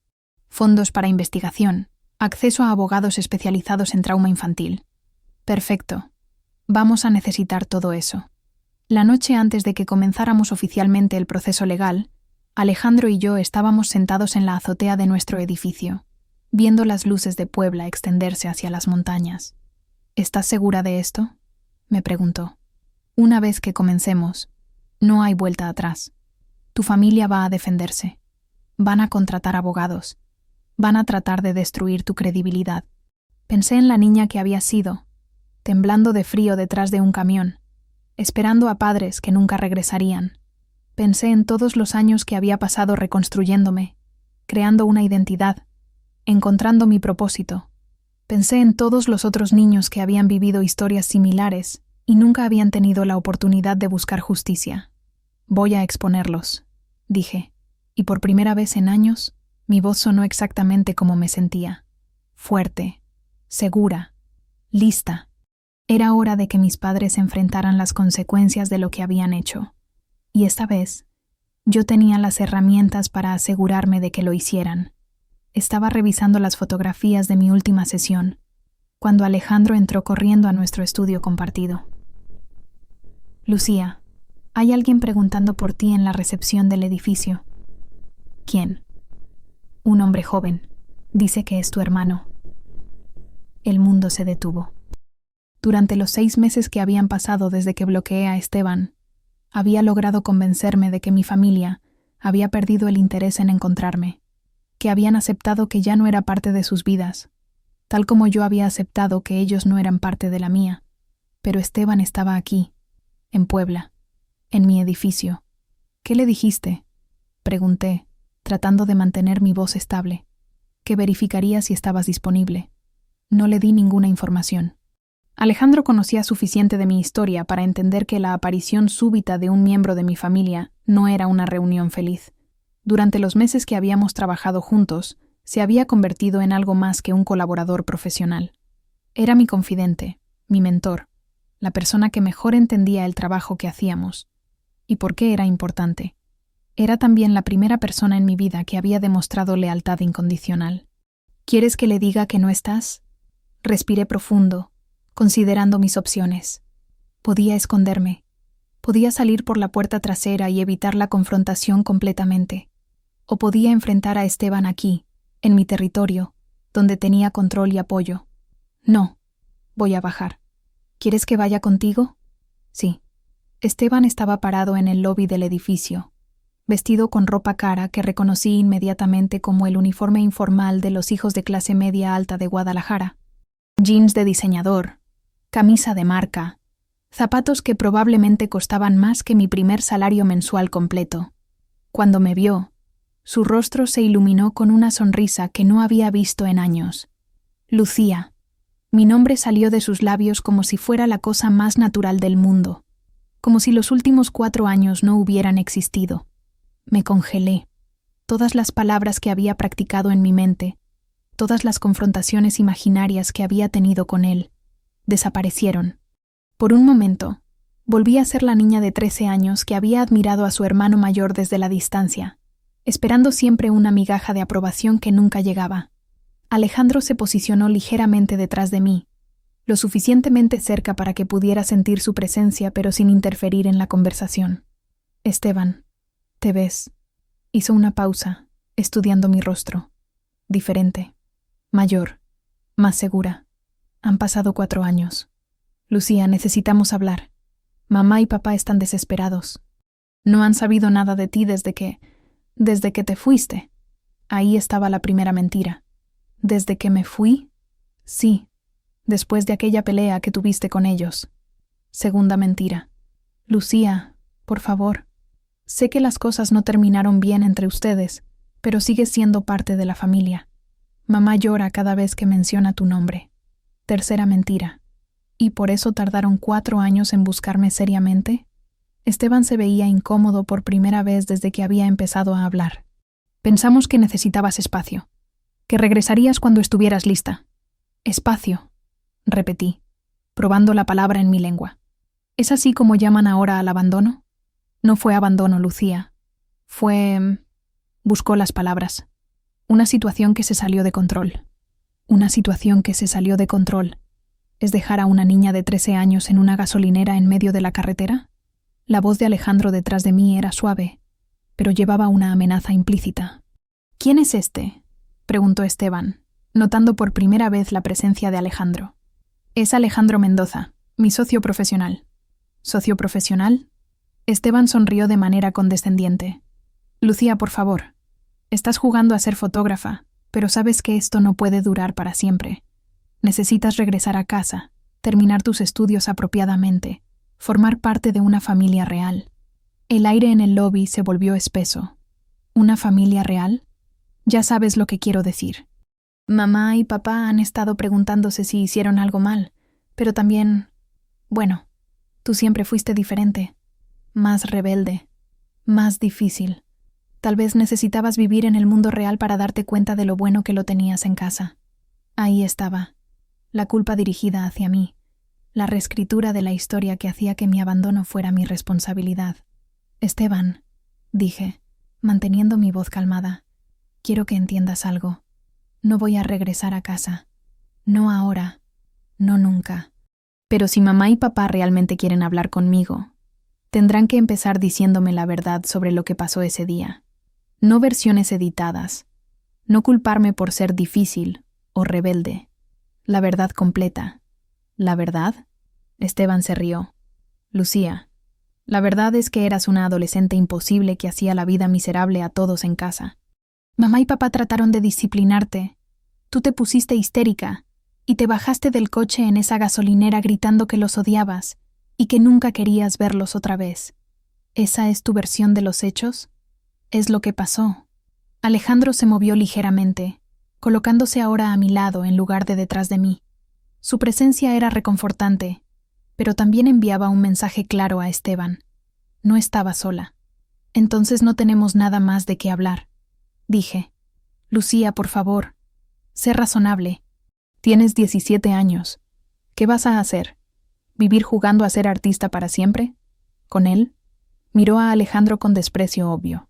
Fondos para investigación, acceso a abogados especializados en trauma infantil. Perfecto. Vamos a necesitar todo eso. La noche antes de que comenzáramos oficialmente el proceso legal, Alejandro y yo estábamos sentados en la azotea de nuestro edificio, viendo las luces de Puebla extenderse hacia las montañas. ¿Estás segura de esto?, me preguntó. Una vez que comencemos, no hay vuelta atrás. Tu familia va a defenderse. Van a contratar abogados. Van a tratar de destruir tu credibilidad. Pensé en la niña que había sido, temblando de frío detrás de un camión, esperando a padres que nunca regresarían. Pensé en todos los años que había pasado reconstruyéndome, creando una identidad, encontrando mi propósito. Pensé en todos los otros niños que habían vivido historias similares y nunca habían tenido la oportunidad de buscar justicia. Voy a exponerlos, dije, y por primera vez en años, mi voz sonó exactamente como me sentía. Fuerte, segura, lista. Era hora de que mis padres enfrentaran las consecuencias de lo que habían hecho. Y esta vez, yo tenía las herramientas para asegurarme de que lo hicieran. Estaba revisando las fotografías de mi última sesión, cuando Alejandro entró corriendo a nuestro estudio compartido. Lucía, hay alguien preguntando por ti en la recepción del edificio. ¿Quién? Un hombre joven. Dice que es tu hermano. El mundo se detuvo. Durante los 6 meses que habían pasado desde que bloqueé a Esteban, había logrado convencerme de que mi familia había perdido el interés en encontrarme, que habían aceptado que ya no era parte de sus vidas, tal como yo había aceptado que ellos no eran parte de la mía. Pero Esteban estaba aquí. En Puebla. En mi edificio. ¿Qué le dijiste? Pregunté, tratando de mantener mi voz estable. Que verificaría si estabas disponible. No le di ninguna información. Alejandro conocía suficiente de mi historia para entender que la aparición súbita de un miembro de mi familia no era una reunión feliz. Durante los meses que habíamos trabajado juntos, se había convertido en algo más que un colaborador profesional. Era mi confidente, mi mentor, la persona que mejor entendía el trabajo que hacíamos. ¿Y por qué era importante? Era también la primera persona en mi vida que había demostrado lealtad incondicional. ¿Quieres que le diga que no estás? Respiré profundo, considerando mis opciones. Podía esconderme. Podía salir por la puerta trasera y evitar la confrontación completamente. O podía enfrentar a Esteban aquí, en mi territorio, donde tenía control y apoyo. No, voy a bajar. ¿Quieres que vaya contigo? Sí. Esteban estaba parado en el lobby del edificio, vestido con ropa cara que reconocí inmediatamente como el uniforme informal de los hijos de clase media alta de Guadalajara. Jeans de diseñador, camisa de marca, zapatos que probablemente costaban más que mi primer salario mensual completo. Cuando me vio, su rostro se iluminó con una sonrisa que no había visto en años. Lucía. Mi nombre salió de sus labios como si fuera la cosa más natural del mundo, como si los últimos 4 años no hubieran existido. Me congelé. Todas las palabras que había practicado en mi mente, todas las confrontaciones imaginarias que había tenido con él, desaparecieron. Por un momento, volví a ser la niña de 13 años que había admirado a su hermano mayor desde la distancia, esperando siempre una migaja de aprobación que nunca llegaba. Alejandro se posicionó ligeramente detrás de mí, lo suficientemente cerca para que pudiera sentir su presencia pero sin interferir en la conversación. Esteban, ¿te ves? Hizo una pausa, estudiando mi rostro. Diferente, mayor, más segura. Han pasado 4 años. Lucía, necesitamos hablar. Mamá y papá están desesperados. No han sabido nada de ti desde que te fuiste. Ahí estaba la primera mentira. ¿Desde que me fui? Sí, después de aquella pelea que tuviste con ellos. Segunda mentira. Lucía, por favor. Sé que las cosas no terminaron bien entre ustedes, pero sigues siendo parte de la familia. Mamá llora cada vez que menciona tu nombre. Tercera mentira. ¿Y por eso tardaron 4 años en buscarme seriamente? Esteban se veía incómodo por primera vez desde que había empezado a hablar. Pensamos que necesitabas espacio, que regresarías cuando estuvieras lista. Espacio, repetí, probando la palabra en mi lengua. ¿Es así como llaman ahora al abandono? No fue abandono, Lucía. Fue... Buscó las palabras. Una situación que se salió de control. Una situación que se salió de control. ¿Es dejar a una niña de 13 años en una gasolinera en medio de la carretera? La voz de Alejandro detrás de mí era suave, pero llevaba una amenaza implícita. ¿Quién es este?, preguntó Esteban, notando por primera vez la presencia de Alejandro. Es Alejandro Mendoza, mi socio profesional. ¿Socio profesional? Esteban sonrió de manera condescendiente. Lucía, por favor. Estás jugando a ser fotógrafa, pero sabes que esto no puede durar para siempre. Necesitas regresar a casa, terminar tus estudios apropiadamente, formar parte de una familia real. El aire en el lobby se volvió espeso. ¿Una familia real? Ya sabes lo que quiero decir. Mamá y papá han estado preguntándose si hicieron algo mal, pero también... Bueno, tú siempre fuiste diferente, más rebelde, más difícil. Tal vez necesitabas vivir en el mundo real para darte cuenta de lo bueno que lo tenías en casa. Ahí estaba, la culpa dirigida hacia mí, la reescritura de la historia que hacía que mi abandono fuera mi responsabilidad. Esteban, dije, manteniendo mi voz calmada, quiero que entiendas algo. No voy a regresar a casa. No ahora. No nunca. Pero si mamá y papá realmente quieren hablar conmigo, tendrán que empezar diciéndome la verdad sobre lo que pasó ese día. No versiones editadas. No culparme por ser difícil o rebelde. La verdad completa. ¿La verdad? Esteban se rió. Lucía, la verdad es que eras una adolescente imposible que hacía la vida miserable a todos en casa. Mamá y papá trataron de disciplinarte. Tú te pusiste histérica y te bajaste del coche en esa gasolinera gritando que los odiabas y que nunca querías verlos otra vez. ¿Esa es tu versión de los hechos? Es lo que pasó. Alejandro se movió ligeramente, colocándose ahora a mi lado en lugar de detrás de mí. Su presencia era reconfortante, pero también enviaba un mensaje claro a Esteban. No estaba sola. Entonces no tenemos nada más de qué hablar, dije. Lucía, por favor, sé razonable. Tienes 17 años. ¿Qué vas a hacer? ¿Vivir jugando a ser artista para siempre? ¿Con él? Miró a Alejandro con desprecio obvio.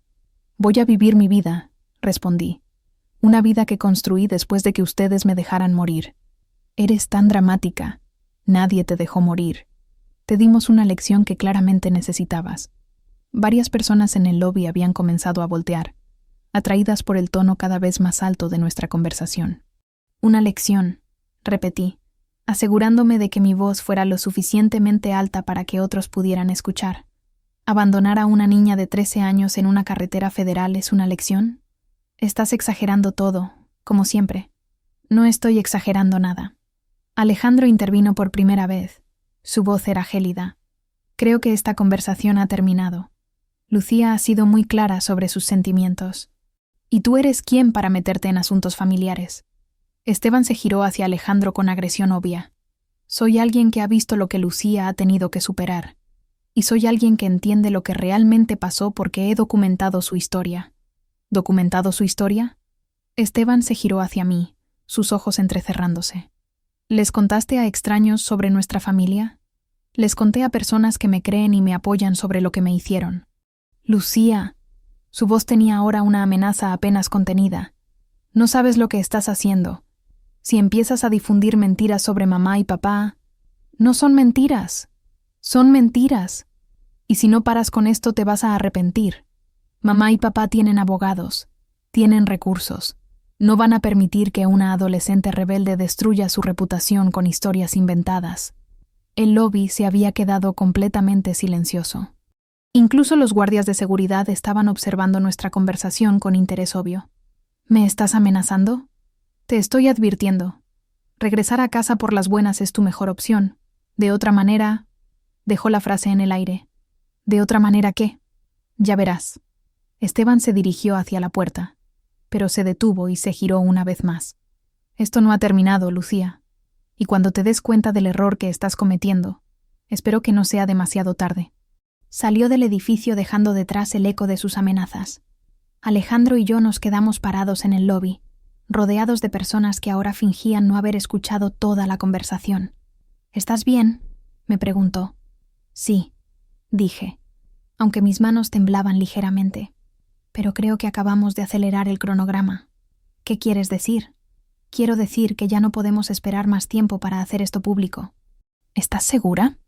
Voy a vivir mi vida, respondí. Una vida que construí después de que ustedes me dejaran morir. Eres tan dramática. Nadie te dejó morir. Te dimos una lección que claramente necesitabas. Varias personas en el lobby habían comenzado a voltear, atraídas por el tono cada vez más alto de nuestra conversación. Una lección, repetí, asegurándome de que mi voz fuera lo suficientemente alta para que otros pudieran escuchar. ¿Abandonar a una niña de 13 años en una carretera federal es una lección? Estás exagerando todo, como siempre. No estoy exagerando nada. Alejandro intervino por primera vez. Su voz era gélida. Creo que esta conversación ha terminado. Lucía ha sido muy clara sobre sus sentimientos. ¿Y tú eres quién para meterte en asuntos familiares? Esteban se giró hacia Alejandro con agresión obvia. Soy alguien que ha visto lo que Lucía ha tenido que superar. Y soy alguien que entiende lo que realmente pasó porque he documentado su historia. ¿Documentado su historia? Esteban se giró hacia mí, sus ojos entrecerrándose. ¿Les contaste a extraños sobre nuestra familia? Les conté a personas que me creen y me apoyan sobre lo que me hicieron. Lucía. Su voz tenía ahora una amenaza apenas contenida. No sabes lo que estás haciendo. Si empiezas a difundir mentiras sobre mamá y papá... No son mentiras. Son mentiras. Y si no paras con esto te vas a arrepentir. Mamá y papá tienen abogados. Tienen recursos. No van a permitir que una adolescente rebelde destruya su reputación con historias inventadas. El lobby se había quedado completamente silencioso. Incluso los guardias de seguridad estaban observando nuestra conversación con interés obvio. ¿Me estás amenazando? Te estoy advirtiendo. Regresar a casa por las buenas es tu mejor opción. De otra manera... Dejó la frase en el aire. ¿De otra manera qué? Ya verás. Esteban se dirigió hacia la puerta, pero se detuvo y se giró una vez más. Esto no ha terminado, Lucía. Y cuando te des cuenta del error que estás cometiendo, espero que no sea demasiado tarde. Salió del edificio dejando detrás el eco de sus amenazas. Alejandro y yo nos quedamos parados en el lobby, rodeados de personas que ahora fingían no haber escuchado toda la conversación. ¿Estás bien?, me preguntó. Sí, dije, aunque mis manos temblaban ligeramente. Pero creo que acabamos de acelerar el cronograma. ¿Qué quieres decir? Quiero decir que ya no podemos esperar más tiempo para hacer esto público. ¿Estás segura?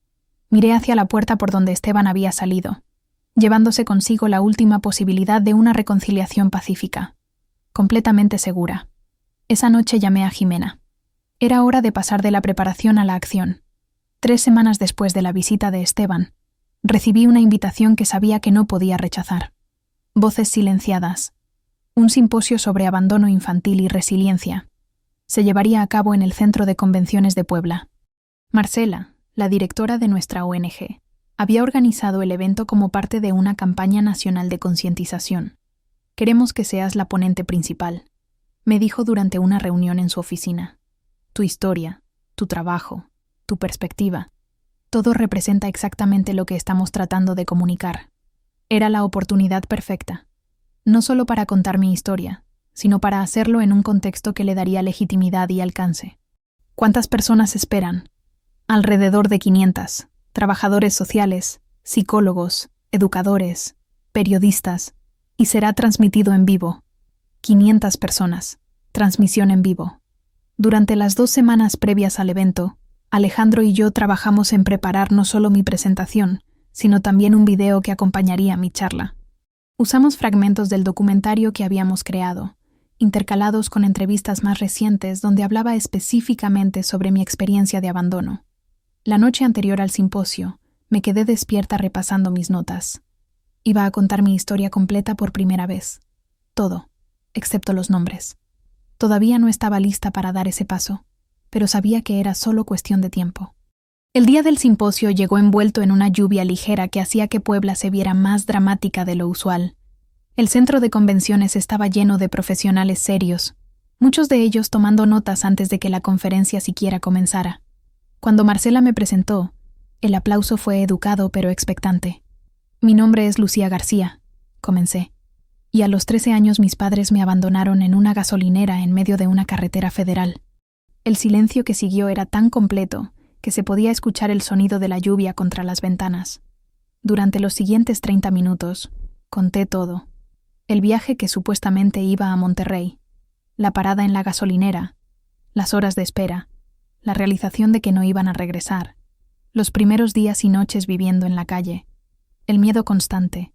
Miré hacia la puerta por donde Esteban había salido, llevándose consigo la última posibilidad de una reconciliación pacífica. Completamente segura. Esa noche llamé a Jimena. Era hora de pasar de la preparación a la acción. 3 semanas después de la visita de Esteban, recibí una invitación que sabía que no podía rechazar. Voces silenciadas. Un simposio sobre abandono infantil y resiliencia. Se llevaría a cabo en el Centro de Convenciones de Puebla. Marcela, la directora de nuestra ONG, había organizado el evento como parte de una campaña nacional de concientización. Queremos que seas la ponente principal, me dijo durante una reunión en su oficina. Tu historia, tu trabajo, tu perspectiva, todo representa exactamente lo que estamos tratando de comunicar. Era la oportunidad perfecta, no solo para contar mi historia, sino para hacerlo en un contexto que le daría legitimidad y alcance. ¿Cuántas personas esperan? Alrededor de 500, trabajadores sociales, psicólogos, educadores, periodistas, y será transmitido en vivo. 500 personas, transmisión en vivo. Durante las 2 semanas previas al evento, Alejandro y yo trabajamos en preparar no solo mi presentación, sino también un video que acompañaría mi charla. Usamos fragmentos del documentario que habíamos creado, intercalados con entrevistas más recientes donde hablaba específicamente sobre mi experiencia de abandono. La noche anterior al simposio, me quedé despierta repasando mis notas. Iba a contar mi historia completa por primera vez. Todo, excepto los nombres. Todavía no estaba lista para dar ese paso, pero sabía que era solo cuestión de tiempo. El día del simposio llegó envuelto en una lluvia ligera que hacía que Puebla se viera más dramática de lo usual. El centro de convenciones estaba lleno de profesionales serios, muchos de ellos tomando notas antes de que la conferencia siquiera comenzara. Cuando Marcela me presentó, el aplauso fue educado pero expectante. Mi nombre es Lucía García, comencé, y a los 13 años mis padres me abandonaron en una gasolinera en medio de una carretera federal. El silencio que siguió era tan completo que se podía escuchar el sonido de la lluvia contra las ventanas. Durante los siguientes 30 minutos, conté todo. El viaje que supuestamente iba a Monterrey, la parada en la gasolinera, las horas de espera, la realización de que no iban a regresar, los primeros días y noches viviendo en la calle, el miedo constante,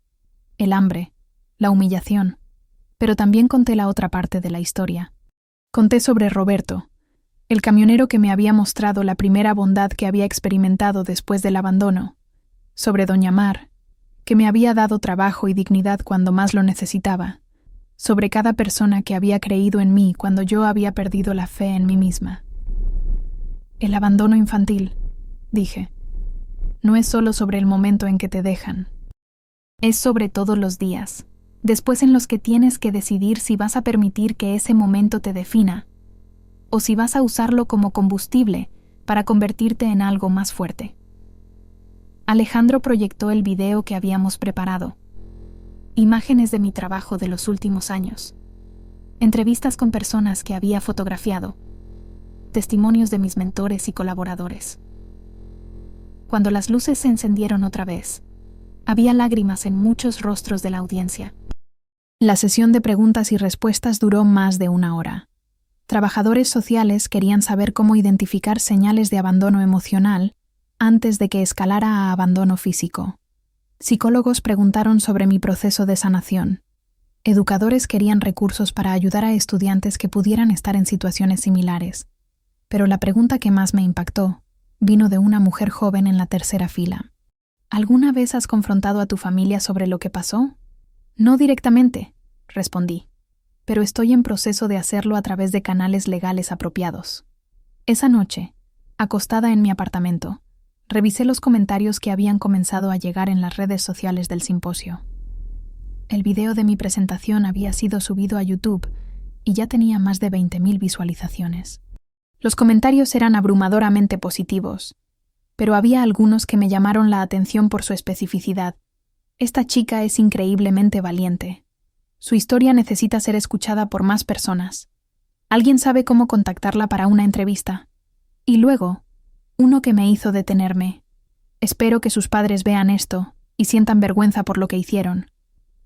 el hambre, la humillación, pero también conté la otra parte de la historia. Conté sobre Roberto, el camionero que me había mostrado la primera bondad que había experimentado después del abandono, sobre doña Mar, que me había dado trabajo y dignidad cuando más lo necesitaba, sobre cada persona que había creído en mí cuando yo había perdido la fe en mí misma. El abandono infantil, dije, no es solo sobre el momento en que te dejan. Es sobre todos los días, después en los que tienes que decidir si vas a permitir que ese momento te defina, o si vas a usarlo como combustible para convertirte en algo más fuerte. Alejandro proyectó el video que habíamos preparado. Imágenes de mi trabajo de los últimos años. Entrevistas con personas que había fotografiado. Testimonios de mis mentores y colaboradores. Cuando las luces se encendieron otra vez, había lágrimas en muchos rostros de la audiencia. La sesión de preguntas y respuestas duró más de 1 hora. Trabajadores sociales querían saber cómo identificar señales de abandono emocional antes de que escalara a abandono físico. Psicólogos preguntaron sobre mi proceso de sanación. Educadores querían recursos para ayudar a estudiantes que pudieran estar en situaciones similares. Pero la pregunta que más me impactó vino de una mujer joven en la tercera fila. ¿Alguna vez has confrontado a tu familia sobre lo que pasó? No directamente, respondí, pero estoy en proceso de hacerlo a través de canales legales apropiados. Esa noche, acostada en mi apartamento, revisé los comentarios que habían comenzado a llegar en las redes sociales del simposio. El video de mi presentación había sido subido a YouTube y ya tenía más de 20.000 visualizaciones. Los comentarios eran abrumadoramente positivos, pero había algunos que me llamaron la atención por su especificidad. Esta chica es increíblemente valiente. Su historia necesita ser escuchada por más personas. ¿Alguien sabe cómo contactarla para una entrevista? Y luego, uno que me hizo detenerme. Espero que sus padres vean esto y sientan vergüenza por lo que hicieron.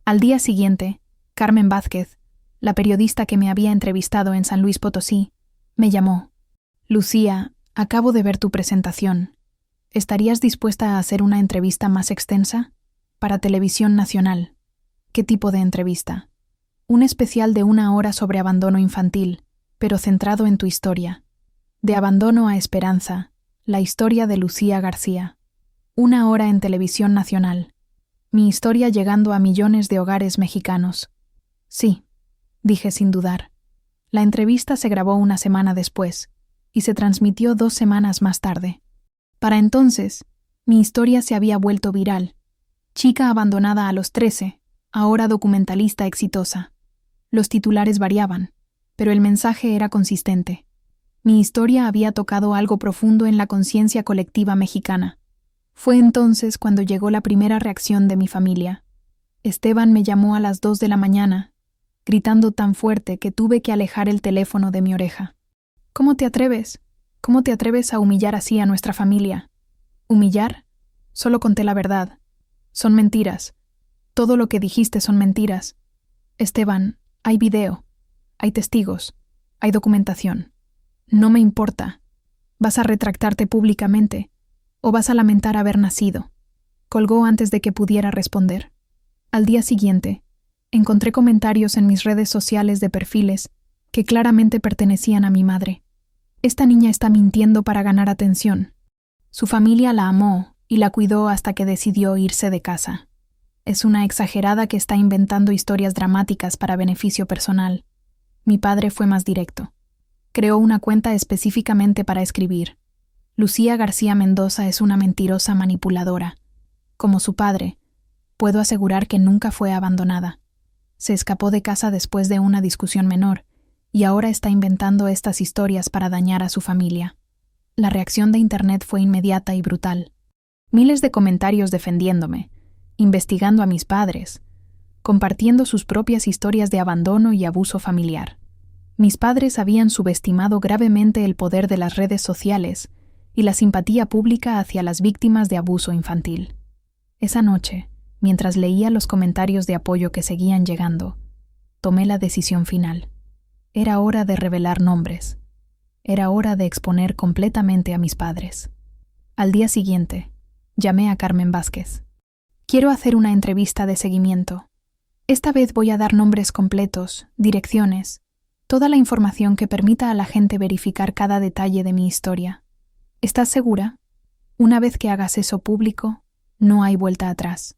Al día siguiente, Carmen Vázquez, la periodista que me había entrevistado en San Luis Potosí, me llamó. Lucía, acabo de ver tu presentación. ¿Estarías dispuesta a hacer una entrevista más extensa? Para Televisión Nacional. ¿Qué tipo de entrevista? Un especial de 1 hora sobre abandono infantil, pero centrado en tu historia. De abandono a esperanza, la historia de Lucía García. 1 hora en Televisión Nacional. Mi historia llegando a millones de hogares mexicanos. Sí, dije sin dudar. La entrevista se grabó 1 semana después y se transmitió 2 semanas más tarde. Para entonces, mi historia se había vuelto viral. Chica abandonada a los 13, ahora documentalista exitosa. Los titulares variaban, pero el mensaje era consistente. Mi historia había tocado algo profundo en la conciencia colectiva mexicana. Fue entonces cuando llegó la primera reacción de mi familia. Esteban me llamó a las 2 de la mañana, gritando tan fuerte que tuve que alejar el teléfono de mi oreja. ¿Cómo te atreves? ¿Cómo te atreves a humillar así a nuestra familia? ¿Humillar? Solo conté la verdad. Son mentiras. Todo lo que dijiste son mentiras. Esteban, hay video, hay testigos, hay documentación. No me importa. ¿Vas a retractarte públicamente o vas a lamentar haber nacido? Colgó antes de que pudiera responder. Al día siguiente, encontré comentarios en mis redes sociales de perfiles que claramente pertenecían a mi madre. Esta niña está mintiendo para ganar atención. Su familia la amó y la cuidó hasta que decidió irse de casa. Es una exagerada que está inventando historias dramáticas para beneficio personal. Mi padre fue más directo. Creó una cuenta específicamente para escribir. Lucía García Mendoza es una mentirosa manipuladora. Como su padre, puedo asegurar que nunca fue abandonada. Se escapó de casa después de una discusión menor y ahora está inventando estas historias para dañar a su familia. La reacción de Internet fue inmediata y brutal. Miles de comentarios defendiéndome, investigando a mis padres, compartiendo sus propias historias de abandono y abuso familiar. Mis padres habían subestimado gravemente el poder de las redes sociales y la simpatía pública hacia las víctimas de abuso infantil. Esa noche, mientras leía los comentarios de apoyo que seguían llegando, tomé la decisión final. Era hora de revelar nombres. Era hora de exponer completamente a mis padres. Al día siguiente, llamé a Carmen Vázquez. Quiero hacer una entrevista de seguimiento. Esta vez voy a dar nombres completos, direcciones, toda la información que permita a la gente verificar cada detalle de mi historia. ¿Estás segura? Una vez que hagas eso público, no hay vuelta atrás.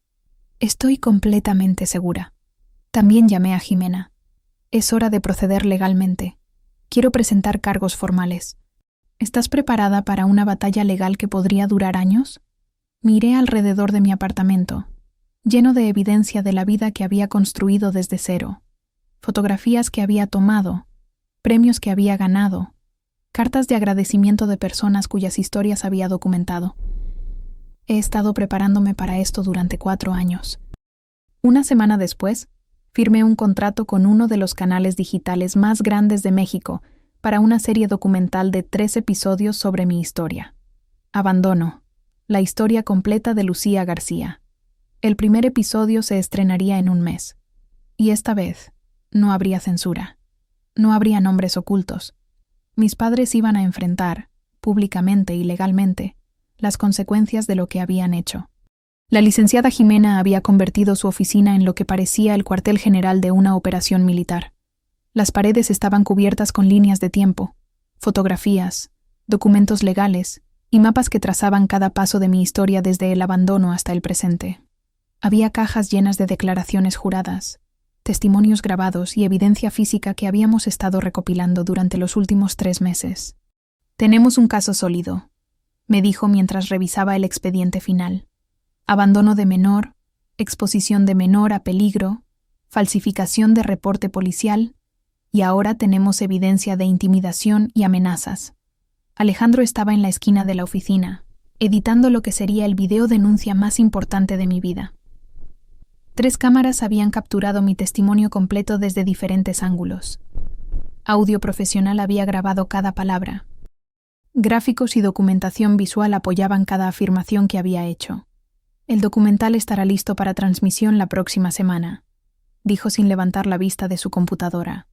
Estoy completamente segura. También llamé a Jimena. Es hora de proceder legalmente. Quiero presentar cargos formales. ¿Estás preparada para una batalla legal que podría durar años? Miré alrededor de mi apartamento, lleno de evidencia de la vida que había construido desde cero. Fotografías que había tomado, premios que había ganado, cartas de agradecimiento de personas cuyas historias había documentado. He estado preparándome para esto durante 4 años. Una semana después, firmé un contrato con uno de los canales digitales más grandes de México para una serie documental de 3 episodios sobre mi historia. Abandono, la historia completa de Lucía García. El primer episodio se estrenaría en un mes. Y esta vez, no habría censura. No habría nombres ocultos. Mis padres iban a enfrentar, públicamente y legalmente, las consecuencias de lo que habían hecho. La licenciada Jimena había convertido su oficina en lo que parecía el cuartel general de una operación militar. Las paredes estaban cubiertas con líneas de tiempo, fotografías, documentos legales y mapas que trazaban cada paso de mi historia desde el abandono hasta el presente. Había cajas llenas de declaraciones juradas, testimonios grabados y evidencia física que habíamos estado recopilando durante los últimos 3 meses. Tenemos un caso sólido, me dijo mientras revisaba el expediente final. Abandono de menor, exposición de menor a peligro, falsificación de reporte policial, y ahora tenemos evidencia de intimidación y amenazas. Alejandro estaba en la esquina de la oficina, editando lo que sería el video denuncia más importante de mi vida. 3 cámaras habían capturado mi testimonio completo desde diferentes ángulos. Audio profesional había grabado cada palabra. Gráficos y documentación visual apoyaban cada afirmación que había hecho. El documental estará listo para transmisión la próxima semana, dijo sin levantar la vista de su computadora.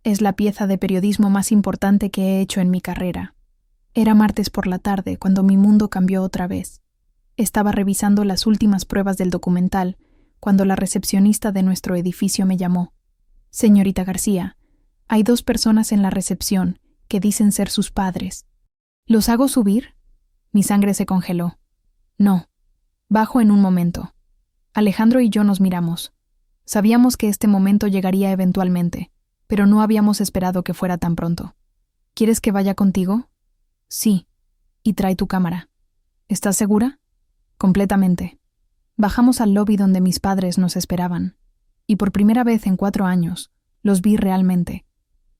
Es la pieza de periodismo más importante que he hecho en mi carrera. Era martes por la tarde cuando mi mundo cambió otra vez. Estaba revisando las últimas pruebas del documental cuando la recepcionista de nuestro edificio me llamó. Señorita García, hay 2 personas en la recepción que dicen ser sus padres. ¿Los hago subir? Mi sangre se congeló. No. Bajo en un momento. Alejandro y yo nos miramos. Sabíamos que este momento llegaría eventualmente, pero no habíamos esperado que fuera tan pronto. ¿Quieres que vaya contigo? Sí. Y trae tu cámara. ¿Estás segura? Completamente. Bajamos al lobby donde mis padres nos esperaban, y por primera vez en 4 años, los vi realmente.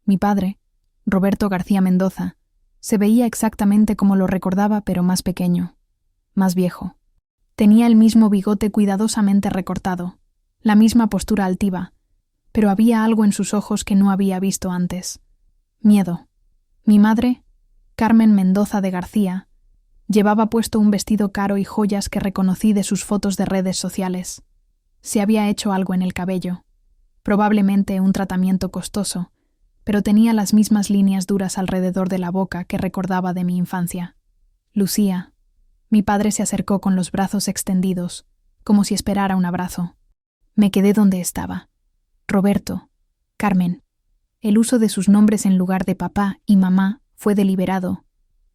Mi padre, Roberto García Mendoza, se veía exactamente como lo recordaba, pero más pequeño, más viejo. Tenía el mismo bigote cuidadosamente recortado, la misma postura altiva, pero había algo en sus ojos que no había visto antes. Miedo. Mi madre, Carmen Mendoza de García, llevaba puesto un vestido caro y joyas que reconocí de sus fotos de redes sociales. Se había hecho algo en el cabello, probablemente un tratamiento costoso, pero tenía las mismas líneas duras alrededor de la boca que recordaba de mi infancia. Lucía. Mi padre se acercó con los brazos extendidos, como si esperara un abrazo. Me quedé donde estaba. Roberto, Carmen. El uso de sus nombres en lugar de papá y mamá fue deliberado,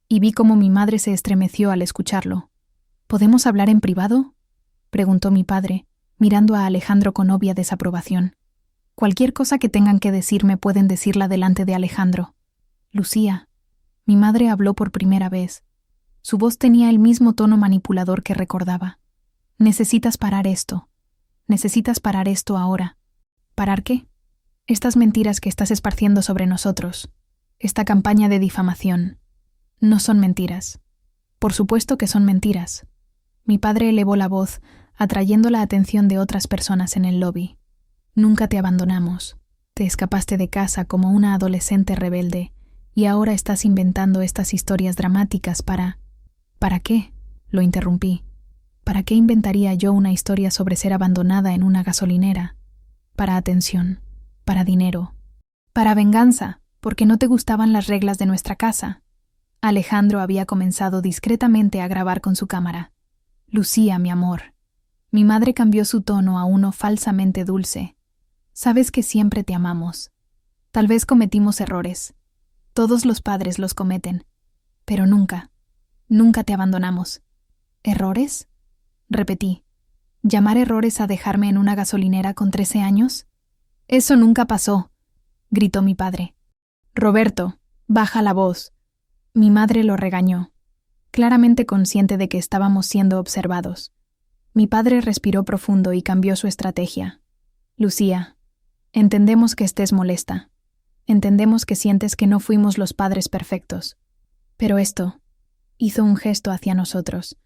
y vi cómo mi madre se estremeció al escucharlo. ¿Podemos hablar en privado?, preguntó mi padre, mirando a Alejandro con obvia desaprobación. Cualquier cosa que tengan que decirme pueden decirla delante de Alejandro. Lucía. Mi madre habló por primera vez. Su voz tenía el mismo tono manipulador que recordaba. Necesitas parar esto. Necesitas parar esto ahora. ¿Parar qué? Estas mentiras que estás esparciendo sobre nosotros. Esta campaña de difamación. No son mentiras. Por supuesto que son mentiras. Mi padre elevó la voz, atrayendo la atención de otras personas en el lobby. Nunca te abandonamos. Te escapaste de casa como una adolescente rebelde y ahora estás inventando estas historias dramáticas para... ¿Para qué? Lo interrumpí. ¿Para qué inventaría yo una historia sobre ser abandonada en una gasolinera? Para atención, para dinero, para venganza, porque no te gustaban las reglas de nuestra casa. Alejandro había comenzado discretamente a grabar con su cámara. Lucía, mi amor. Mi madre cambió su tono a uno falsamente dulce. Sabes que siempre te amamos. Tal vez cometimos errores. Todos los padres los cometen. Pero nunca, nunca te abandonamos. ¿Errores? Repetí. ¿Llamar errores a dejarme en una gasolinera con 13 años? Eso nunca pasó, gritó mi padre. Roberto, baja la voz. Mi madre lo regañó, claramente consciente de que estábamos siendo observados. Mi padre respiró profundo y cambió su estrategia. Lucía, entendemos que estés molesta. Entendemos que sientes que no fuimos los padres perfectos. Pero esto, hizo un gesto hacia nosotros.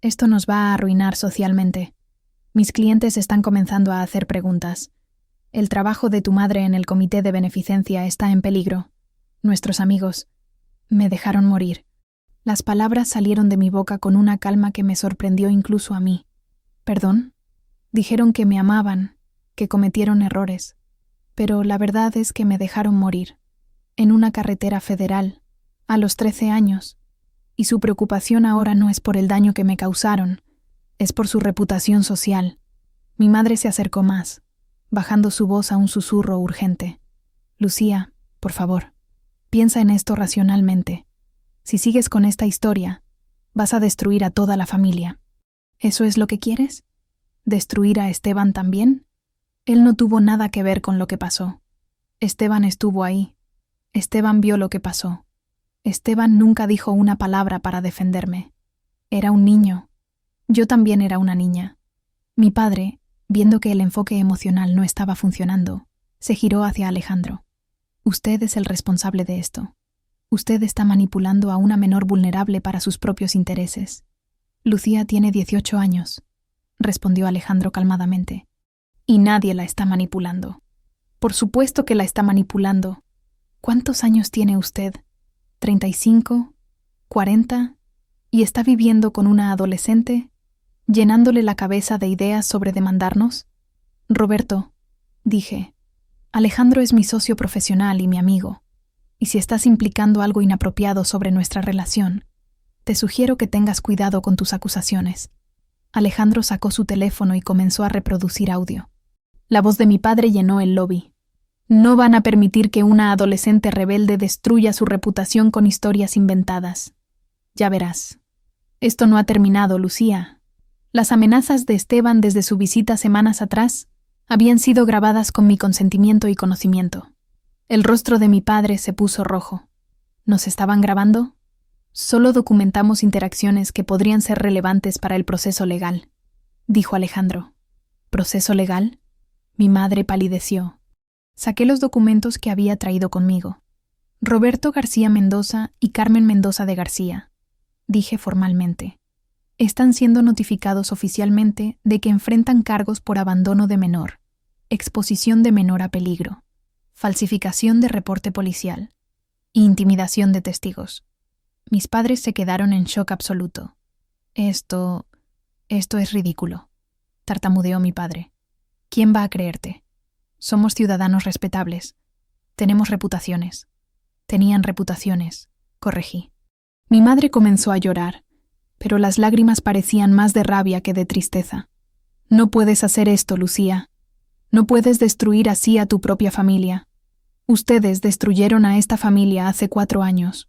Esto nos va a arruinar socialmente. Mis clientes están comenzando a hacer preguntas. El trabajo de tu madre en el comité de beneficencia está en peligro. Nuestros amigos me dejaron morir. Las palabras salieron de mi boca con una calma que me sorprendió incluso a mí. ¿Perdón? Dijeron que me amaban, que cometieron errores. Pero la verdad es que me dejaron morir. En una carretera federal, a los 13 años. Y su preocupación ahora no es por el daño que me causaron, es por su reputación social. Mi madre se acercó más, bajando su voz a un susurro urgente. Lucía, por favor, piensa en esto racionalmente. Si sigues con esta historia, vas a destruir a toda la familia. ¿Eso es lo que quieres? ¿Destruir a Esteban también? Él no tuvo nada que ver con lo que pasó. Esteban estuvo ahí. Esteban vio lo que pasó. Esteban nunca dijo una palabra para defenderme. Era un niño. Yo también era una niña. Mi padre, viendo que el enfoque emocional no estaba funcionando, se giró hacia Alejandro. Usted es el responsable de esto. Usted está manipulando a una menor vulnerable para sus propios intereses. Lucía tiene 18 años, respondió Alejandro calmadamente. Y nadie la está manipulando. Por supuesto que la está manipulando. ¿Cuántos años tiene usted? ¿35? ¿40? ¿Y está viviendo con una adolescente? ¿Llenándole la cabeza de ideas sobre demandarnos? Roberto, dije, Alejandro es mi socio profesional y mi amigo. Y si estás implicando algo inapropiado sobre nuestra relación, te sugiero que tengas cuidado con tus acusaciones. Alejandro sacó su teléfono y comenzó a reproducir audio. La voz de mi padre llenó el lobby. No van a permitir que una adolescente rebelde destruya su reputación con historias inventadas. Ya verás. Esto no ha terminado, Lucía. Las amenazas de Esteban desde su visita semanas atrás habían sido grabadas con mi consentimiento y conocimiento. El rostro de mi padre se puso rojo. ¿Nos estaban grabando? Solo documentamos interacciones que podrían ser relevantes para el proceso legal, dijo Alejandro. ¿Proceso legal? Mi madre palideció. Saqué los documentos que había traído conmigo. Roberto García Mendoza y Carmen Mendoza de García, dije formalmente. Están siendo notificados oficialmente de que enfrentan cargos por abandono de menor, exposición de menor a peligro, falsificación de reporte policial e intimidación de testigos. Mis padres se quedaron en shock absoluto. Esto es ridículo, tartamudeó mi padre. ¿Quién va a creerte? Somos ciudadanos respetables. Tenemos reputaciones. Tenían reputaciones, corregí. Mi madre comenzó a llorar, pero las lágrimas parecían más de rabia que de tristeza. No puedes hacer esto, Lucía. No puedes destruir así a tu propia familia. Ustedes destruyeron a esta familia hace 4 años.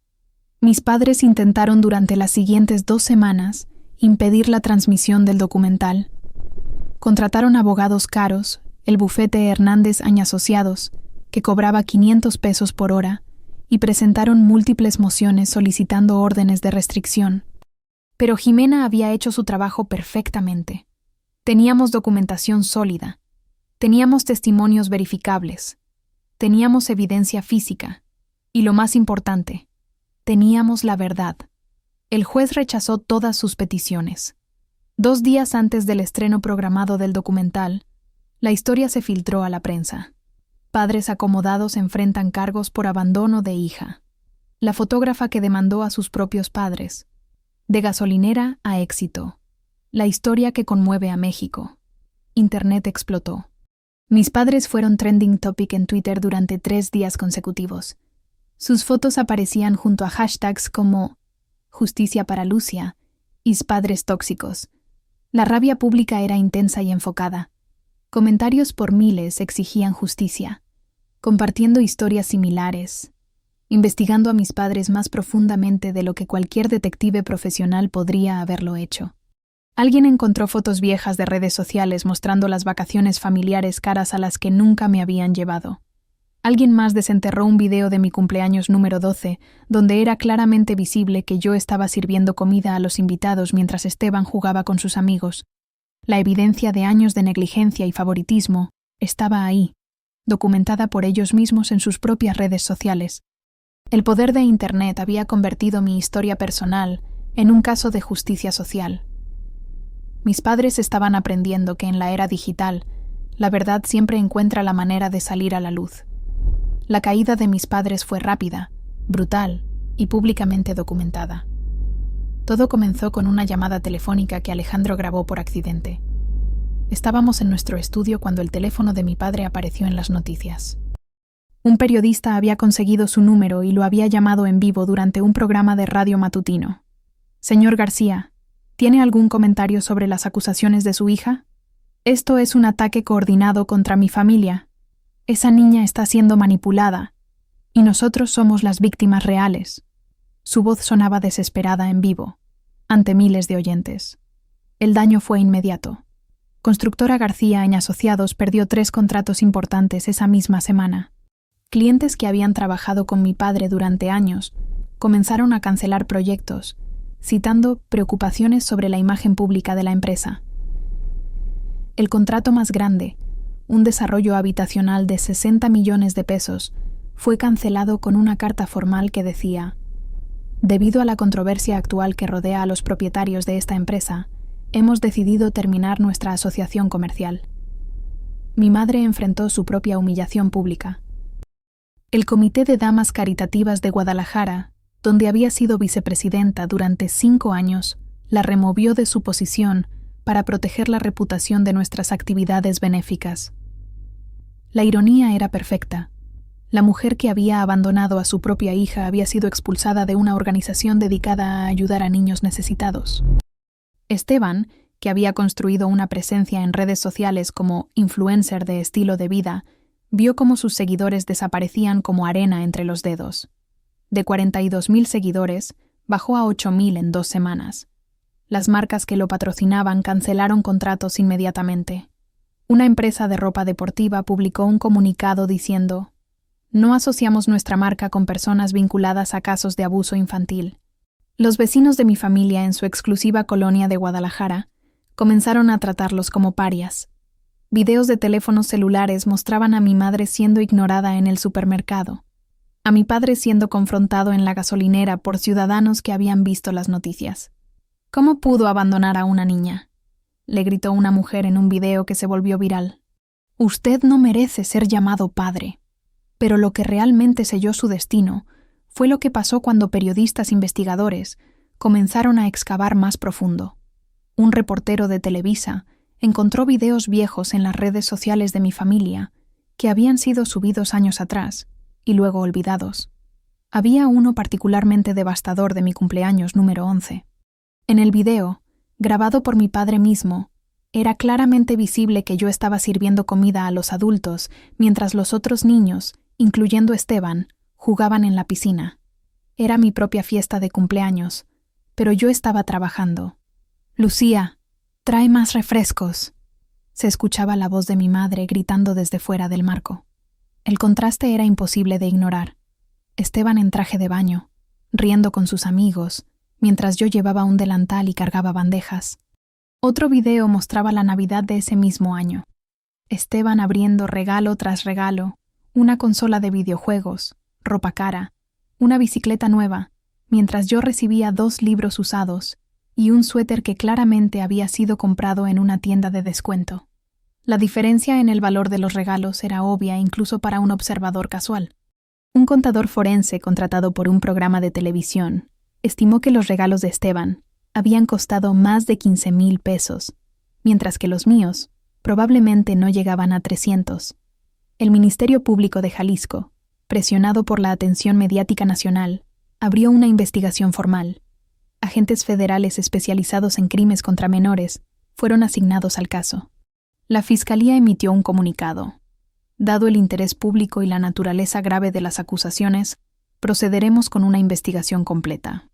Mis padres intentaron durante las siguientes 2 semanas impedir la transmisión del documental. Contrataron abogados caros, el bufete Hernández Asociados, que cobraba 500 pesos por hora, y presentaron múltiples mociones solicitando órdenes de restricción. Pero Jimena había hecho su trabajo perfectamente. Teníamos documentación sólida. Teníamos testimonios verificables. Teníamos evidencia física. Y lo más importante, teníamos la verdad. El juez rechazó todas sus peticiones. 2 días antes del estreno programado del documental, la historia se filtró a la prensa. Padres acomodados enfrentan cargos por abandono de hija. La fotógrafa que demandó a sus propios padres. De gasolinera a éxito. La historia que conmueve a México. Internet explotó. Mis padres fueron trending topic en Twitter durante 3 días consecutivos. Sus fotos aparecían junto a hashtags como Justicia para Lucia y Padres tóxicos. La rabia pública era intensa y enfocada. Comentarios por miles exigían justicia, compartiendo historias similares, investigando a mis padres más profundamente de lo que cualquier detective profesional podría haberlo hecho. Alguien encontró fotos viejas de redes sociales mostrando las vacaciones familiares caras a las que nunca me habían llevado. Alguien más desenterró un video de mi cumpleaños número 12, donde era claramente visible que yo estaba sirviendo comida a los invitados mientras Esteban jugaba con sus amigos. La evidencia de años de negligencia y favoritismo estaba ahí, documentada por ellos mismos en sus propias redes sociales. El poder de Internet había convertido mi historia personal en un caso de justicia social. Mis padres estaban aprendiendo que en la era digital, la verdad siempre encuentra la manera de salir a la luz. La caída de mis padres fue rápida, brutal y públicamente documentada. Todo comenzó con una llamada telefónica que Alejandro grabó por accidente. Estábamos en nuestro estudio cuando el teléfono de mi padre apareció en las noticias. Un periodista había conseguido su número y lo había llamado en vivo durante un programa de radio matutino. Señor García, ¿tiene algún comentario sobre las acusaciones de su hija? Esto es un ataque coordinado contra mi familia. Esa niña está siendo manipulada, y nosotros somos las víctimas reales. Su voz sonaba desesperada en vivo, ante miles de oyentes. El daño fue inmediato. Constructora García y Asociados perdió 3 contratos importantes esa misma semana. Clientes que habían trabajado con mi padre durante años comenzaron a cancelar proyectos, citando preocupaciones sobre la imagen pública de la empresa. El contrato más grande, un desarrollo habitacional de 60 millones de pesos, fue cancelado con una carta formal que decía: debido a la controversia actual que rodea a los propietarios de esta empresa, hemos decidido terminar nuestra asociación comercial. Mi madre enfrentó su propia humillación pública. El Comité de Damas Caritativas de Guadalajara, donde había sido vicepresidenta durante 5 años, la removió de su posición para proteger la reputación de nuestras actividades benéficas. La ironía era perfecta. La mujer que había abandonado a su propia hija había sido expulsada de una organización dedicada a ayudar a niños necesitados. Esteban, que había construido una presencia en redes sociales como influencer de estilo de vida, vio cómo sus seguidores desaparecían como arena entre los dedos. De 42.000 seguidores, bajó a 8.000 en 2 semanas. Las marcas que lo patrocinaban cancelaron contratos inmediatamente. Una empresa de ropa deportiva publicó un comunicado diciendo: no asociamos nuestra marca con personas vinculadas a casos de abuso infantil. Los vecinos de mi familia en su exclusiva colonia de Guadalajara comenzaron a tratarlos como parias. Videos de teléfonos celulares mostraban a mi madre siendo ignorada en el supermercado, a mi padre siendo confrontado en la gasolinera por ciudadanos que habían visto las noticias. ¿Cómo pudo abandonar a una niña?, le gritó una mujer en un video que se volvió viral. Usted no merece ser llamado padre. Pero lo que realmente selló su destino fue lo que pasó cuando periodistas investigadores comenzaron a excavar más profundo. Un reportero de Televisa encontró videos viejos en las redes sociales de mi familia que habían sido subidos años atrás y luego olvidados. Había uno particularmente devastador de mi cumpleaños número 11. En el video, grabado por mi padre mismo, era claramente visible que yo estaba sirviendo comida a los adultos mientras los otros niños, incluyendo Esteban, jugaban en la piscina. Era mi propia fiesta de cumpleaños, pero yo estaba trabajando. Lucía, trae más refrescos. Se escuchaba la voz de mi madre gritando desde fuera del marco. El contraste era imposible de ignorar. Esteban en traje de baño, riendo con sus amigos, mientras yo llevaba un delantal y cargaba bandejas. Otro video mostraba la Navidad de ese mismo año. Esteban abriendo regalo tras regalo, una consola de videojuegos, ropa cara, una bicicleta nueva, mientras yo recibía 2 libros usados y un suéter que claramente había sido comprado en una tienda de descuento. La diferencia en el valor de los regalos era obvia incluso para un observador casual. Un contador forense contratado por un programa de televisión estimó que los regalos de Esteban habían costado más de 15,000 pesos, mientras que los míos probablemente no llegaban a 300. El Ministerio Público de Jalisco, presionado por la atención mediática nacional, abrió una investigación formal. Agentes federales especializados en crímenes contra menores fueron asignados al caso. La Fiscalía emitió un comunicado. Dado el interés público y la naturaleza grave de las acusaciones, procederemos con una investigación completa.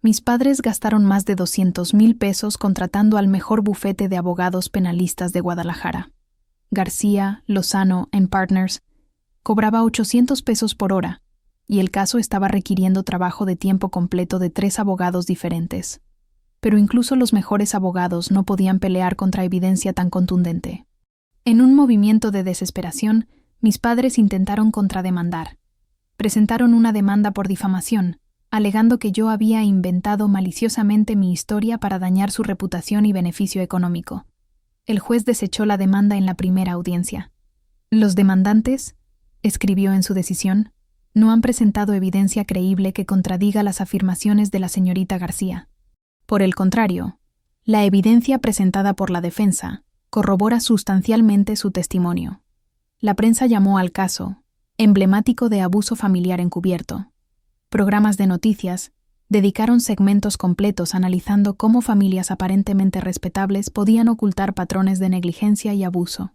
Mis padres gastaron más de 200,000 pesos contratando al mejor bufete de abogados penalistas de Guadalajara. García, Lozano & Partners cobraba 800 pesos por hora, y el caso estaba requiriendo trabajo de tiempo completo de 3 abogados diferentes. Pero incluso los mejores abogados no podían pelear contra evidencia tan contundente. En un movimiento de desesperación, mis padres intentaron contrademandar. Presentaron una demanda por difamación, alegando que yo había inventado maliciosamente mi historia para dañar su reputación y beneficio económico. El juez desechó la demanda en la primera audiencia. Los demandantes, escribió en su decisión, no han presentado evidencia creíble que contradiga las afirmaciones de la señorita García. Por el contrario, la evidencia presentada por la defensa corrobora sustancialmente su testimonio. La prensa llamó al caso emblemático de abuso familiar encubierto. Programas de noticias dedicaron segmentos completos analizando cómo familias aparentemente respetables podían ocultar patrones de negligencia y abuso.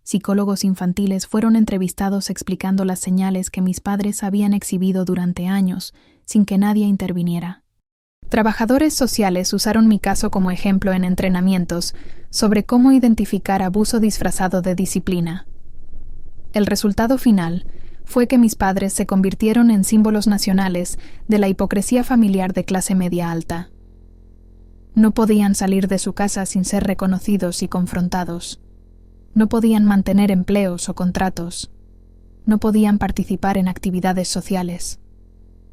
Psicólogos infantiles fueron entrevistados explicando las señales que mis padres habían exhibido durante años, sin que nadie interviniera. Trabajadores sociales usaron mi caso como ejemplo en entrenamientos sobre cómo identificar abuso disfrazado de disciplina. El resultado final fue que mis padres se convirtieron en símbolos nacionales de la hipocresía familiar de clase media alta. No podían salir de su casa sin ser reconocidos y confrontados. No podían mantener empleos o contratos. No podían participar en actividades sociales.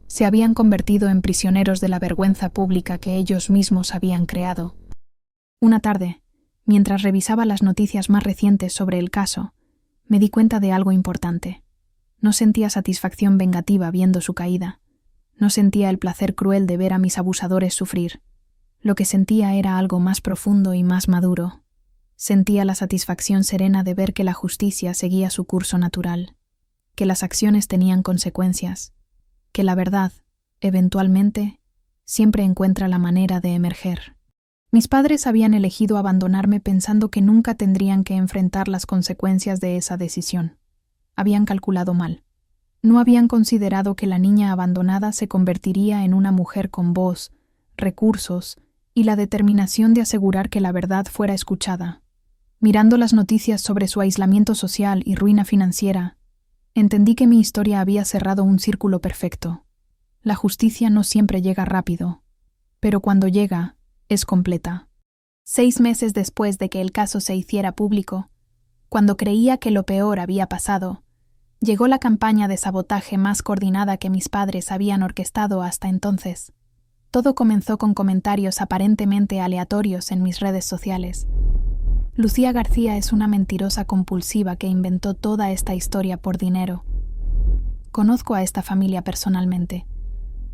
Se habían convertido en prisioneros de la vergüenza pública que ellos mismos habían creado. Una tarde, mientras revisaba las noticias más recientes sobre el caso, me di cuenta de algo importante. No sentía satisfacción vengativa viendo su caída. No sentía el placer cruel de ver a mis abusadores sufrir. Lo que sentía era algo más profundo y más maduro. Sentía la satisfacción serena de ver que la justicia seguía su curso natural, que las acciones tenían consecuencias, que la verdad, eventualmente, siempre encuentra la manera de emerger. Mis padres habían elegido abandonarme pensando que nunca tendrían que enfrentar las consecuencias de esa decisión. Habían calculado mal. No habían considerado que la niña abandonada se convertiría en una mujer con voz, recursos y la determinación de asegurar que la verdad fuera escuchada. Mirando las noticias sobre su aislamiento social y ruina financiera, entendí que mi historia había cerrado un círculo perfecto. La justicia no siempre llega rápido, pero cuando llega, es completa. 6 meses después de que el caso se hiciera público, cuando creía que lo peor había pasado, llegó la campaña de sabotaje más coordinada que mis padres habían orquestado hasta entonces. Todo comenzó con comentarios aparentemente aleatorios en mis redes sociales. Lucía García es una mentirosa compulsiva que inventó toda esta historia por dinero. Conozco a esta familia personalmente.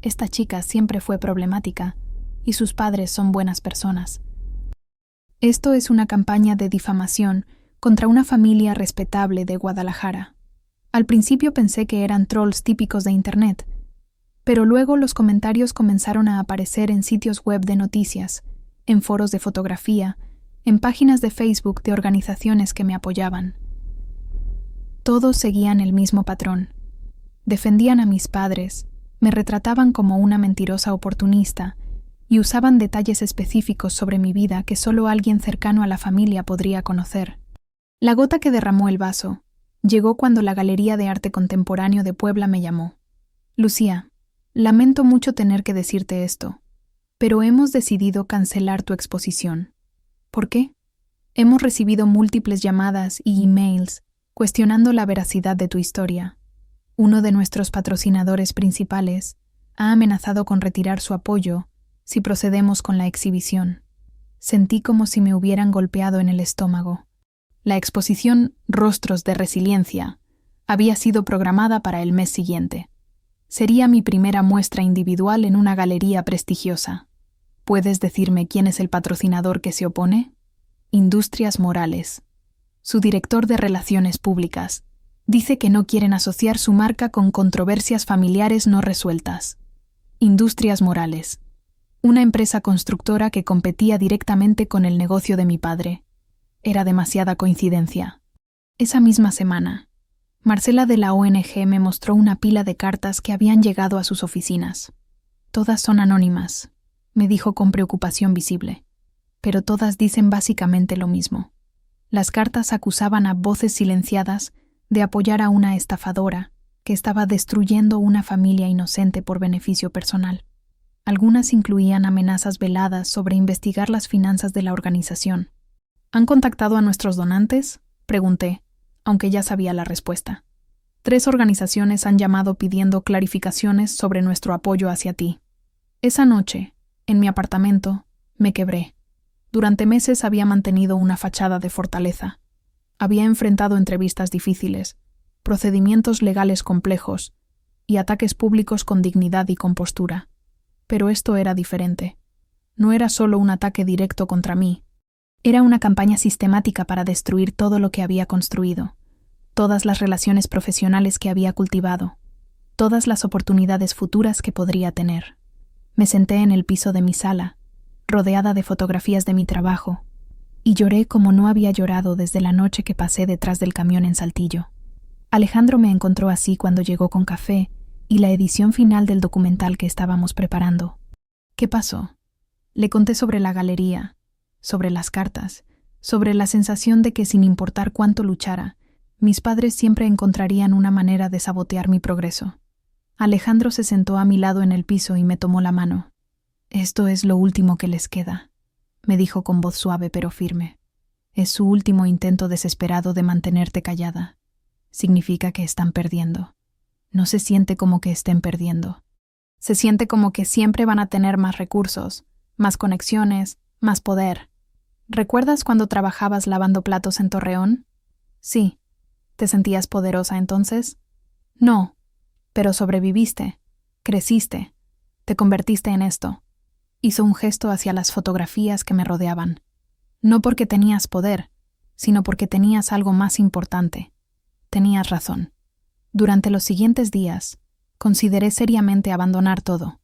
Esta chica siempre fue problemática y sus padres son buenas personas. Esto es una campaña de difamación contra una familia respetable de Guadalajara. Al principio pensé que eran trolls típicos de Internet, pero luego los comentarios comenzaron a aparecer en sitios web de noticias, en foros de fotografía, en páginas de Facebook de organizaciones que me apoyaban. Todos seguían el mismo patrón. Defendían a mis padres, me retrataban como una mentirosa oportunista y usaban detalles específicos sobre mi vida que solo alguien cercano a la familia podría conocer. La gota que derramó el vaso llegó cuando la Galería de Arte Contemporáneo de Puebla me llamó. Lucía, lamento mucho tener que decirte esto, Pero hemos decidido cancelar tu exposición. ¿Por qué? Hemos recibido múltiples llamadas y emails cuestionando la veracidad de tu historia. Uno de nuestros patrocinadores principales ha amenazado con retirar su apoyo si procedemos con la exhibición. Sentí como si me hubieran golpeado en el estómago. La exposición Rostros de Resiliencia había sido programada para el mes siguiente. Sería mi primera muestra individual en una galería prestigiosa. ¿Puedes decirme quién es el patrocinador que se opone? Industrias Morales. Su director de Relaciones Públicas dice que no quieren asociar su marca con controversias familiares no resueltas. Industrias Morales. Una empresa constructora que competía directamente con el negocio de mi padre. Era demasiada coincidencia. Esa misma semana, Marcela de la ONG me mostró una pila de cartas que habían llegado a sus oficinas. Todas son anónimas, me dijo con preocupación visible, pero todas dicen básicamente lo mismo. Las cartas acusaban a voces silenciadas de apoyar a una estafadora que estaba destruyendo una familia inocente por beneficio personal. Algunas incluían amenazas veladas sobre investigar las finanzas de la organización. ¿Han contactado a nuestros donantes?, pregunté, aunque ya sabía la respuesta. 3 organizaciones han llamado pidiendo clarificaciones sobre nuestro apoyo hacia ti. Esa noche, en mi apartamento, me quebré. Durante meses había mantenido una fachada de fortaleza. Había enfrentado entrevistas difíciles, procedimientos legales complejos y ataques públicos con dignidad y compostura. Pero esto era diferente. No era solo un ataque directo contra mí. Era una campaña sistemática para destruir todo lo que había construido, todas las relaciones profesionales que había cultivado, todas las oportunidades futuras que podría tener. Me senté en el piso de mi sala, rodeada de fotografías de mi trabajo, y lloré como no había llorado desde la noche que pasé detrás del camión en Saltillo. Alejandro me encontró así cuando llegó con café y la edición final del documental que estábamos preparando. ¿Qué pasó? Le conté sobre la galería, sobre las cartas, sobre la sensación de que sin importar cuánto luchara, mis padres siempre encontrarían una manera de sabotear mi progreso. Alejandro se sentó a mi lado en el piso y me tomó la mano. «Esto es lo último que les queda», me dijo con voz suave pero firme. «Es su último intento desesperado de mantenerte callada. Significa que están perdiendo. No se siente como que estén perdiendo. Se siente como que siempre van a tener más recursos, más conexiones, más poder. ¿Recuerdas cuando trabajabas lavando platos en Torreón? Sí. ¿Te sentías poderosa entonces? No, pero sobreviviste, creciste, te convertiste en esto». Hizo un gesto hacia las fotografías que me rodeaban. No porque tenías poder, sino porque tenías algo más importante. Tenías razón. Durante los siguientes días, consideré seriamente abandonar todo,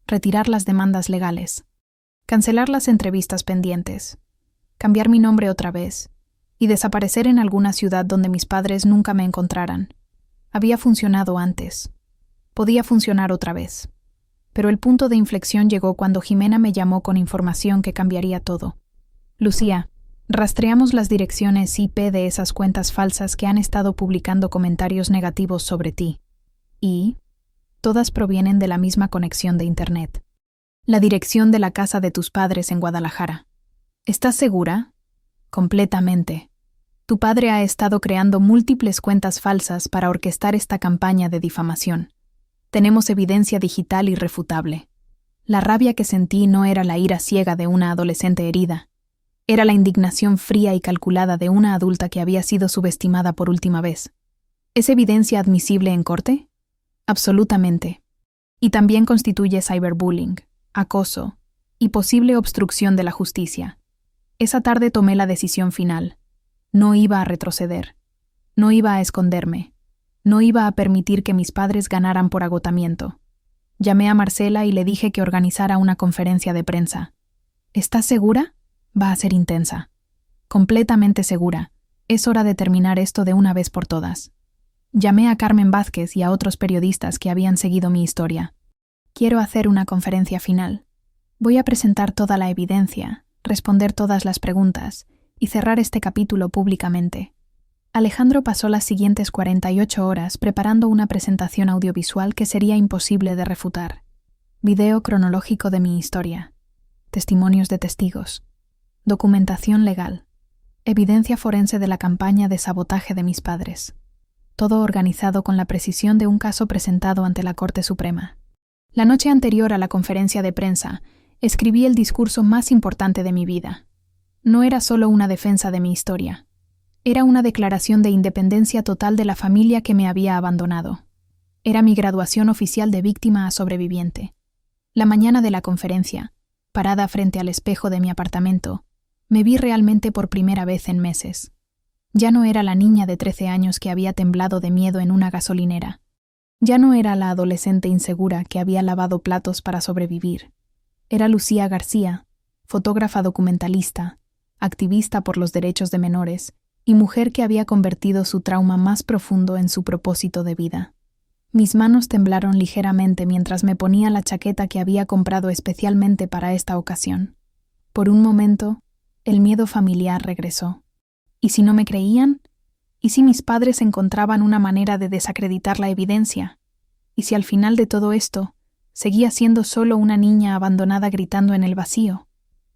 retirar las demandas legales, cancelar las entrevistas pendientes, cambiar mi nombre otra vez y desaparecer en alguna ciudad donde mis padres nunca me encontraran. Había funcionado antes. Podía funcionar otra vez. Pero el punto de inflexión llegó cuando Jimena me llamó con información que cambiaría todo. «Lucía, rastreamos las direcciones IP de esas cuentas falsas que han estado publicando comentarios negativos sobre ti. Y todas provienen de la misma conexión de Internet. La dirección de la casa de tus padres en Guadalajara. ¿Estás segura?» «Completamente. Tu padre ha estado creando múltiples cuentas falsas para orquestar esta campaña de difamación. Tenemos evidencia digital irrefutable. La rabia que sentí no era la ira ciega de una adolescente herida. Era la indignación fría y calculada de una adulta que había sido subestimada por última vez. ¿Es evidencia admisible en corte? Absolutamente. Y también constituye cyberbullying, acoso y posible obstrucción de la justicia. Esa tarde tomé la decisión final. No iba a retroceder. No iba a esconderme. No iba a permitir que mis padres ganaran por agotamiento. Llamé a Marcela y le dije que organizara una conferencia de prensa. ¿Estás segura? Va a ser intensa. Completamente segura. Es hora de terminar esto de una vez por todas. Llamé a Carmen Vázquez y a otros periodistas que habían seguido mi historia. Quiero hacer una conferencia final. Voy a presentar toda la evidencia, responder todas las preguntas y cerrar este capítulo públicamente. Alejandro pasó las siguientes 48 horas preparando una presentación audiovisual que sería imposible de refutar. Video cronológico de mi historia. testimonios de testigos, documentación legal, evidencia forense de la campaña de sabotaje de mis padres. Todo organizado con la precisión de un caso presentado ante la Corte Suprema. La noche anterior a la conferencia de prensa, escribí el discurso más importante de mi vida. No era solo una defensa de mi historia. Era una declaración de independencia total de la familia que me había abandonado. Era mi graduación oficial de víctima a sobreviviente. La mañana de la conferencia, parada frente al espejo de mi apartamento, me vi realmente por primera vez en meses. Ya no era la niña de 13 años que había temblado de miedo en una gasolinera. Ya no era la adolescente insegura que había lavado platos para sobrevivir. Era Lucía García, fotógrafa documentalista, activista por los derechos de menores y mujer que había convertido su trauma más profundo en su propósito de vida. Mis manos temblaron ligeramente mientras me ponía la chaqueta que había comprado especialmente para esta ocasión. Por un momento, el miedo familiar regresó. ¿Y si no me creían? ¿Y si mis padres encontraban una manera de desacreditar la evidencia? ¿Y si al final de todo esto, seguía siendo solo una niña abandonada gritando en el vacío?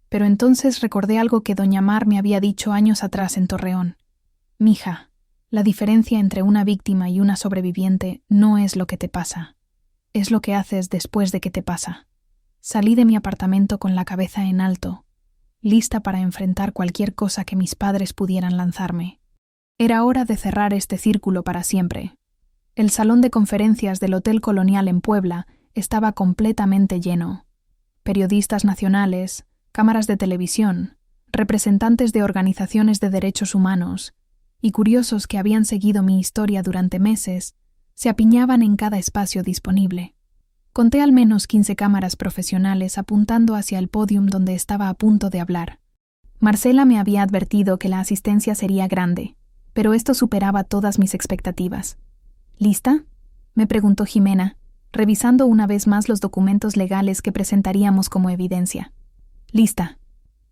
Pero entonces recordé algo que doña Mar me había dicho años atrás en Torreón. Mija, la diferencia entre una víctima y una sobreviviente no es lo que te pasa, es lo que haces después de que te pasa. Salí de mi apartamento con la cabeza en alto, lista para enfrentar cualquier cosa que mis padres pudieran lanzarme. Era hora de cerrar este círculo para siempre. El salón de conferencias del Hotel Colonial en Puebla estaba completamente lleno. Periodistas nacionales, cámaras de televisión, representantes de organizaciones de derechos humanos y curiosos que habían seguido mi historia durante meses se apiñaban en cada espacio disponible. Conté al menos 15 cámaras profesionales apuntando hacia el pódium donde estaba a punto de hablar. Marcela me había advertido que la asistencia sería grande, pero esto superaba todas mis expectativas. ¿Lista?, me preguntó Jimena, revisando una vez más los documentos legales que presentaríamos como evidencia. Lista.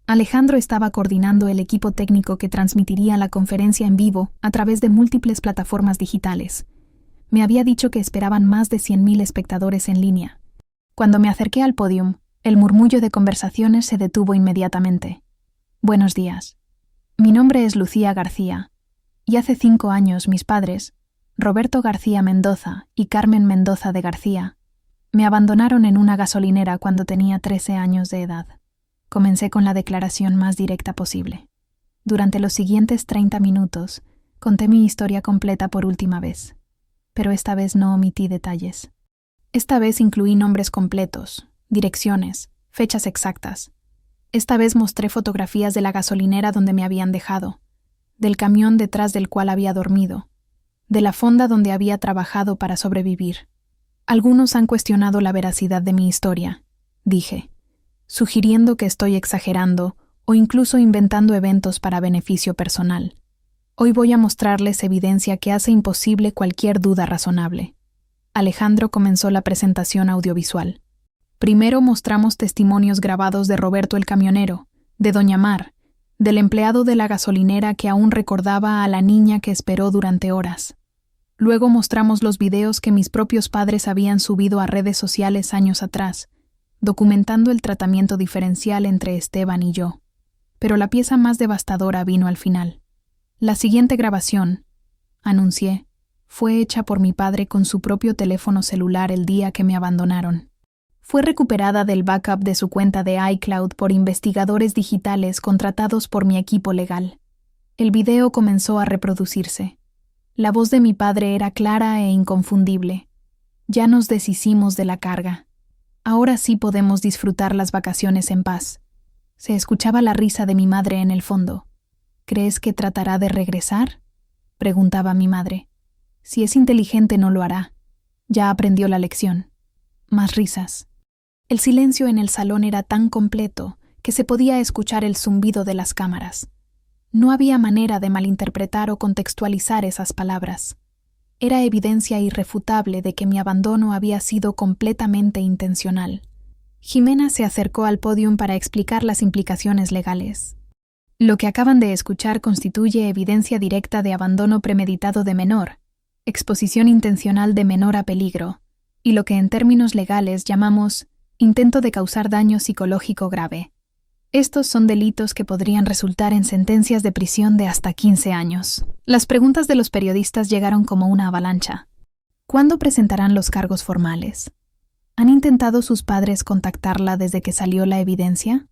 Alejandro estaba coordinando el equipo técnico que transmitiría la conferencia en vivo a través de múltiples plataformas digitales. Me había dicho que esperaban más de 100.000 espectadores en línea. Cuando me acerqué al pódium, el murmullo de conversaciones se detuvo inmediatamente. Buenos días. Mi nombre es Lucía García, y hace 5 años mis padres, Roberto García Mendoza y Carmen Mendoza de García, me abandonaron en una gasolinera cuando tenía 13 años de edad. Comencé con la declaración más directa posible. Durante los siguientes 30 minutos, conté mi historia completa por última vez. Pero esta vez no omití detalles. Esta vez incluí nombres completos, direcciones, fechas exactas. Esta vez mostré fotografías de la gasolinera donde me habían dejado, del camión detrás del cual había dormido, de la fonda donde había trabajado para sobrevivir. Algunos han cuestionado la veracidad de mi historia, dije, sugiriendo que estoy exagerando o incluso inventando eventos para beneficio personal. Hoy voy a mostrarles evidencia que hace imposible cualquier duda razonable. Alejandro comenzó la presentación audiovisual. Primero mostramos testimonios grabados de Roberto el camionero, de doña Mar, del empleado de la gasolinera que aún recordaba a la niña que esperó durante horas. Luego mostramos los videos que mis propios padres habían subido a redes sociales años atrás, documentando el tratamiento diferencial entre Esteban y yo. Pero la pieza más devastadora vino al final. La siguiente grabación, anuncié, fue hecha por mi padre con su propio teléfono celular el día que me abandonaron. Fue recuperada del backup de su cuenta de iCloud por investigadores digitales contratados por mi equipo legal. El video comenzó a reproducirse. La voz de mi padre era clara e inconfundible. Ya nos deshicimos de la carga. Ahora sí podemos disfrutar las vacaciones en paz. Se escuchaba la risa de mi madre en el fondo. ¿Crees que tratará de regresar?, preguntaba mi madre. Si es inteligente no lo hará. Ya aprendió la lección. Más risas. El silencio en el salón era tan completo que se podía escuchar el zumbido de las cámaras. No había manera de malinterpretar o contextualizar esas palabras. Era evidencia irrefutable de que mi abandono había sido completamente intencional. Jimena se acercó al pódium para explicar las implicaciones legales. Lo que acaban de escuchar constituye evidencia directa de abandono premeditado de menor, exposición intencional de menor a peligro, y lo que en términos legales llamamos Intento de causar daño psicológico grave. Estos son delitos que podrían resultar en sentencias de prisión de hasta 15 años. Las preguntas de los periodistas llegaron como una avalancha. ¿Cuándo presentarán los cargos formales? ¿Han intentado sus padres contactarla desde que salió la evidencia?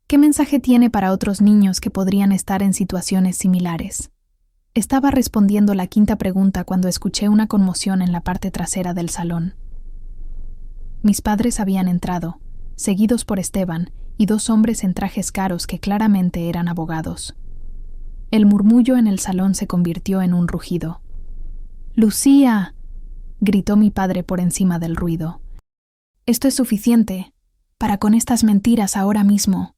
¿Qué mensaje tiene para otros niños que podrían estar en situaciones similares? Estaba respondiendo la quinta pregunta cuando escuché una conmoción en la parte trasera del salón. Mis padres habían entrado, seguidos por Esteban y dos hombres en trajes caros que claramente eran abogados. El murmullo en el salón se convirtió en un rugido. ¡Lucía!, gritó mi padre por encima del ruido. «Esto es suficiente. Para con estas mentiras ahora mismo».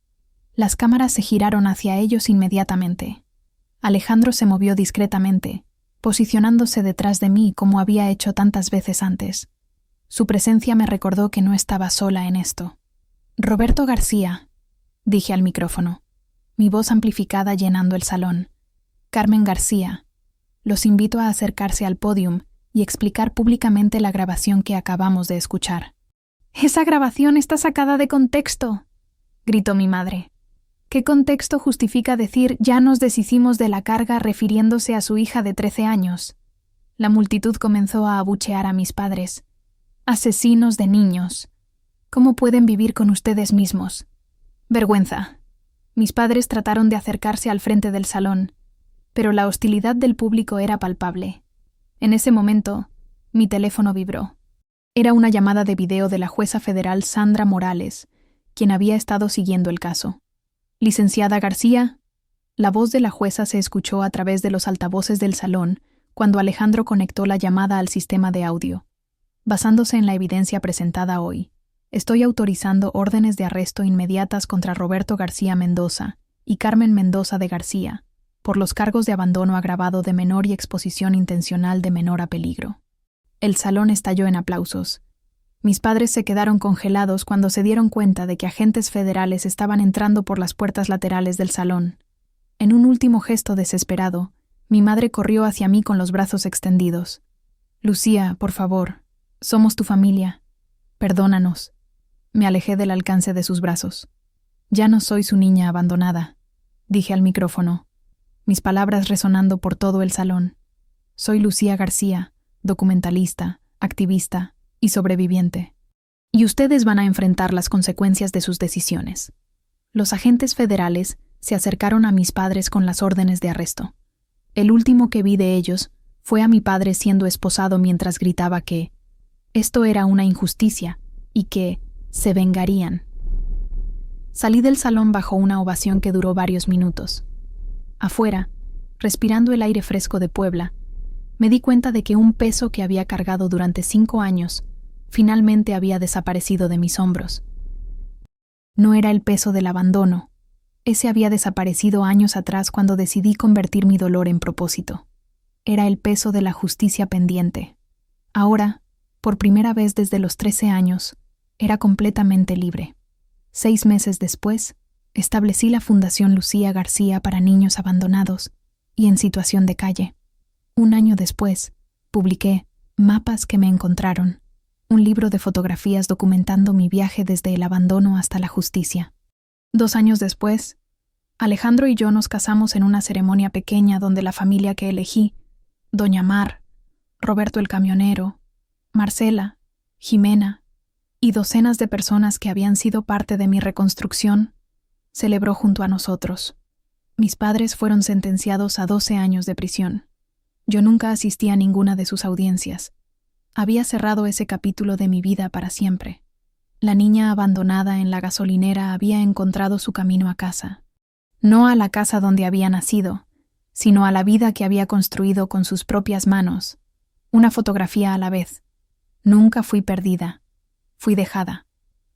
Las cámaras se giraron hacia ellos inmediatamente. Alejandro se movió discretamente, posicionándose detrás de mí como había hecho tantas veces antes. Su presencia me recordó que no estaba sola en esto. «Roberto García», dije al micrófono, mi voz amplificada llenando el salón. «Carmen García, los invito a acercarse al podium y explicar públicamente la grabación que acabamos de escuchar». «Esa grabación está sacada de contexto», gritó mi madre. «¿Qué contexto justifica decir ya nos deshicimos de la carga refiriéndose a su hija de 13 años? La multitud comenzó a abuchear a mis padres. «Asesinos de niños. ¿Cómo pueden vivir con ustedes mismos? Vergüenza». Mis padres trataron de acercarse al frente del salón, pero la hostilidad del público era palpable. En ese momento, mi teléfono vibró. Era una llamada de video de la jueza federal Sandra Morales, quien había estado siguiendo el caso. «Licenciada García», la voz de la jueza se escuchó a través de los altavoces del salón cuando Alejandro conectó la llamada al sistema de audio. «Basándose en la evidencia presentada hoy, estoy autorizando órdenes de arresto inmediatas contra Roberto García Mendoza y Carmen Mendoza de García por los cargos de abandono agravado de menor y exposición intencional de menor a peligro». El salón estalló en aplausos. Mis padres se quedaron congelados cuando se dieron cuenta de que agentes federales estaban entrando por las puertas laterales del salón. En un último gesto desesperado, mi madre corrió hacia mí con los brazos extendidos. «Lucía, por favor, somos tu familia. Perdónanos». Me alejé del alcance de sus brazos. «Ya no soy su niña abandonada», dije al micrófono, mis palabras resonando por todo el salón. «Soy Lucía García, documentalista, activista y sobreviviente. Y ustedes van a enfrentar las consecuencias de sus decisiones». Los agentes federales se acercaron a mis padres con las órdenes de arresto. El último que vi de ellos fue a mi padre siendo esposado mientras gritaba que esto era una injusticia y que se vengarían. Salí del salón bajo una ovación que duró varios minutos. Afuera, respirando el aire fresco de Puebla, me di cuenta de que un peso que había cargado durante 5 años finalmente había desaparecido de mis hombros. No era el peso del abandono. Ese había desaparecido años atrás cuando decidí convertir mi dolor en propósito. Era el peso de la justicia pendiente. Ahora, por primera vez desde los 13 años, era completamente libre. 6 meses después, establecí la Fundación Lucía García para niños abandonados y en situación de calle. 1 año después, publiqué Mapas que me encontraron, un libro de fotografías documentando mi viaje desde el abandono hasta la justicia. 2 años después, Alejandro y yo nos casamos en una ceremonia pequeña donde la familia que elegí, Doña Mar, Roberto el camionero, Marcela, Jimena y docenas de personas que habían sido parte de mi reconstrucción, celebró junto a nosotros. Mis padres fueron sentenciados a 12 años de prisión. Yo nunca asistí a ninguna de sus audiencias. Había cerrado ese capítulo de mi vida para siempre. La niña abandonada en la gasolinera había encontrado su camino a casa. No a la casa donde había nacido, sino a la vida que había construido con sus propias manos. Una fotografía a la vez. Nunca fui perdida. Fui dejada.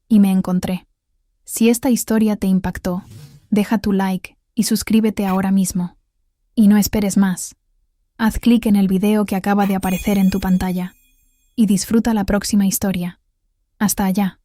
Y me encontré. Si esta historia te impactó, deja tu like y suscríbete ahora mismo. Y no esperes más. Haz clic en el video que acaba de aparecer en tu pantalla. Y disfruta la próxima historia. Hasta allá.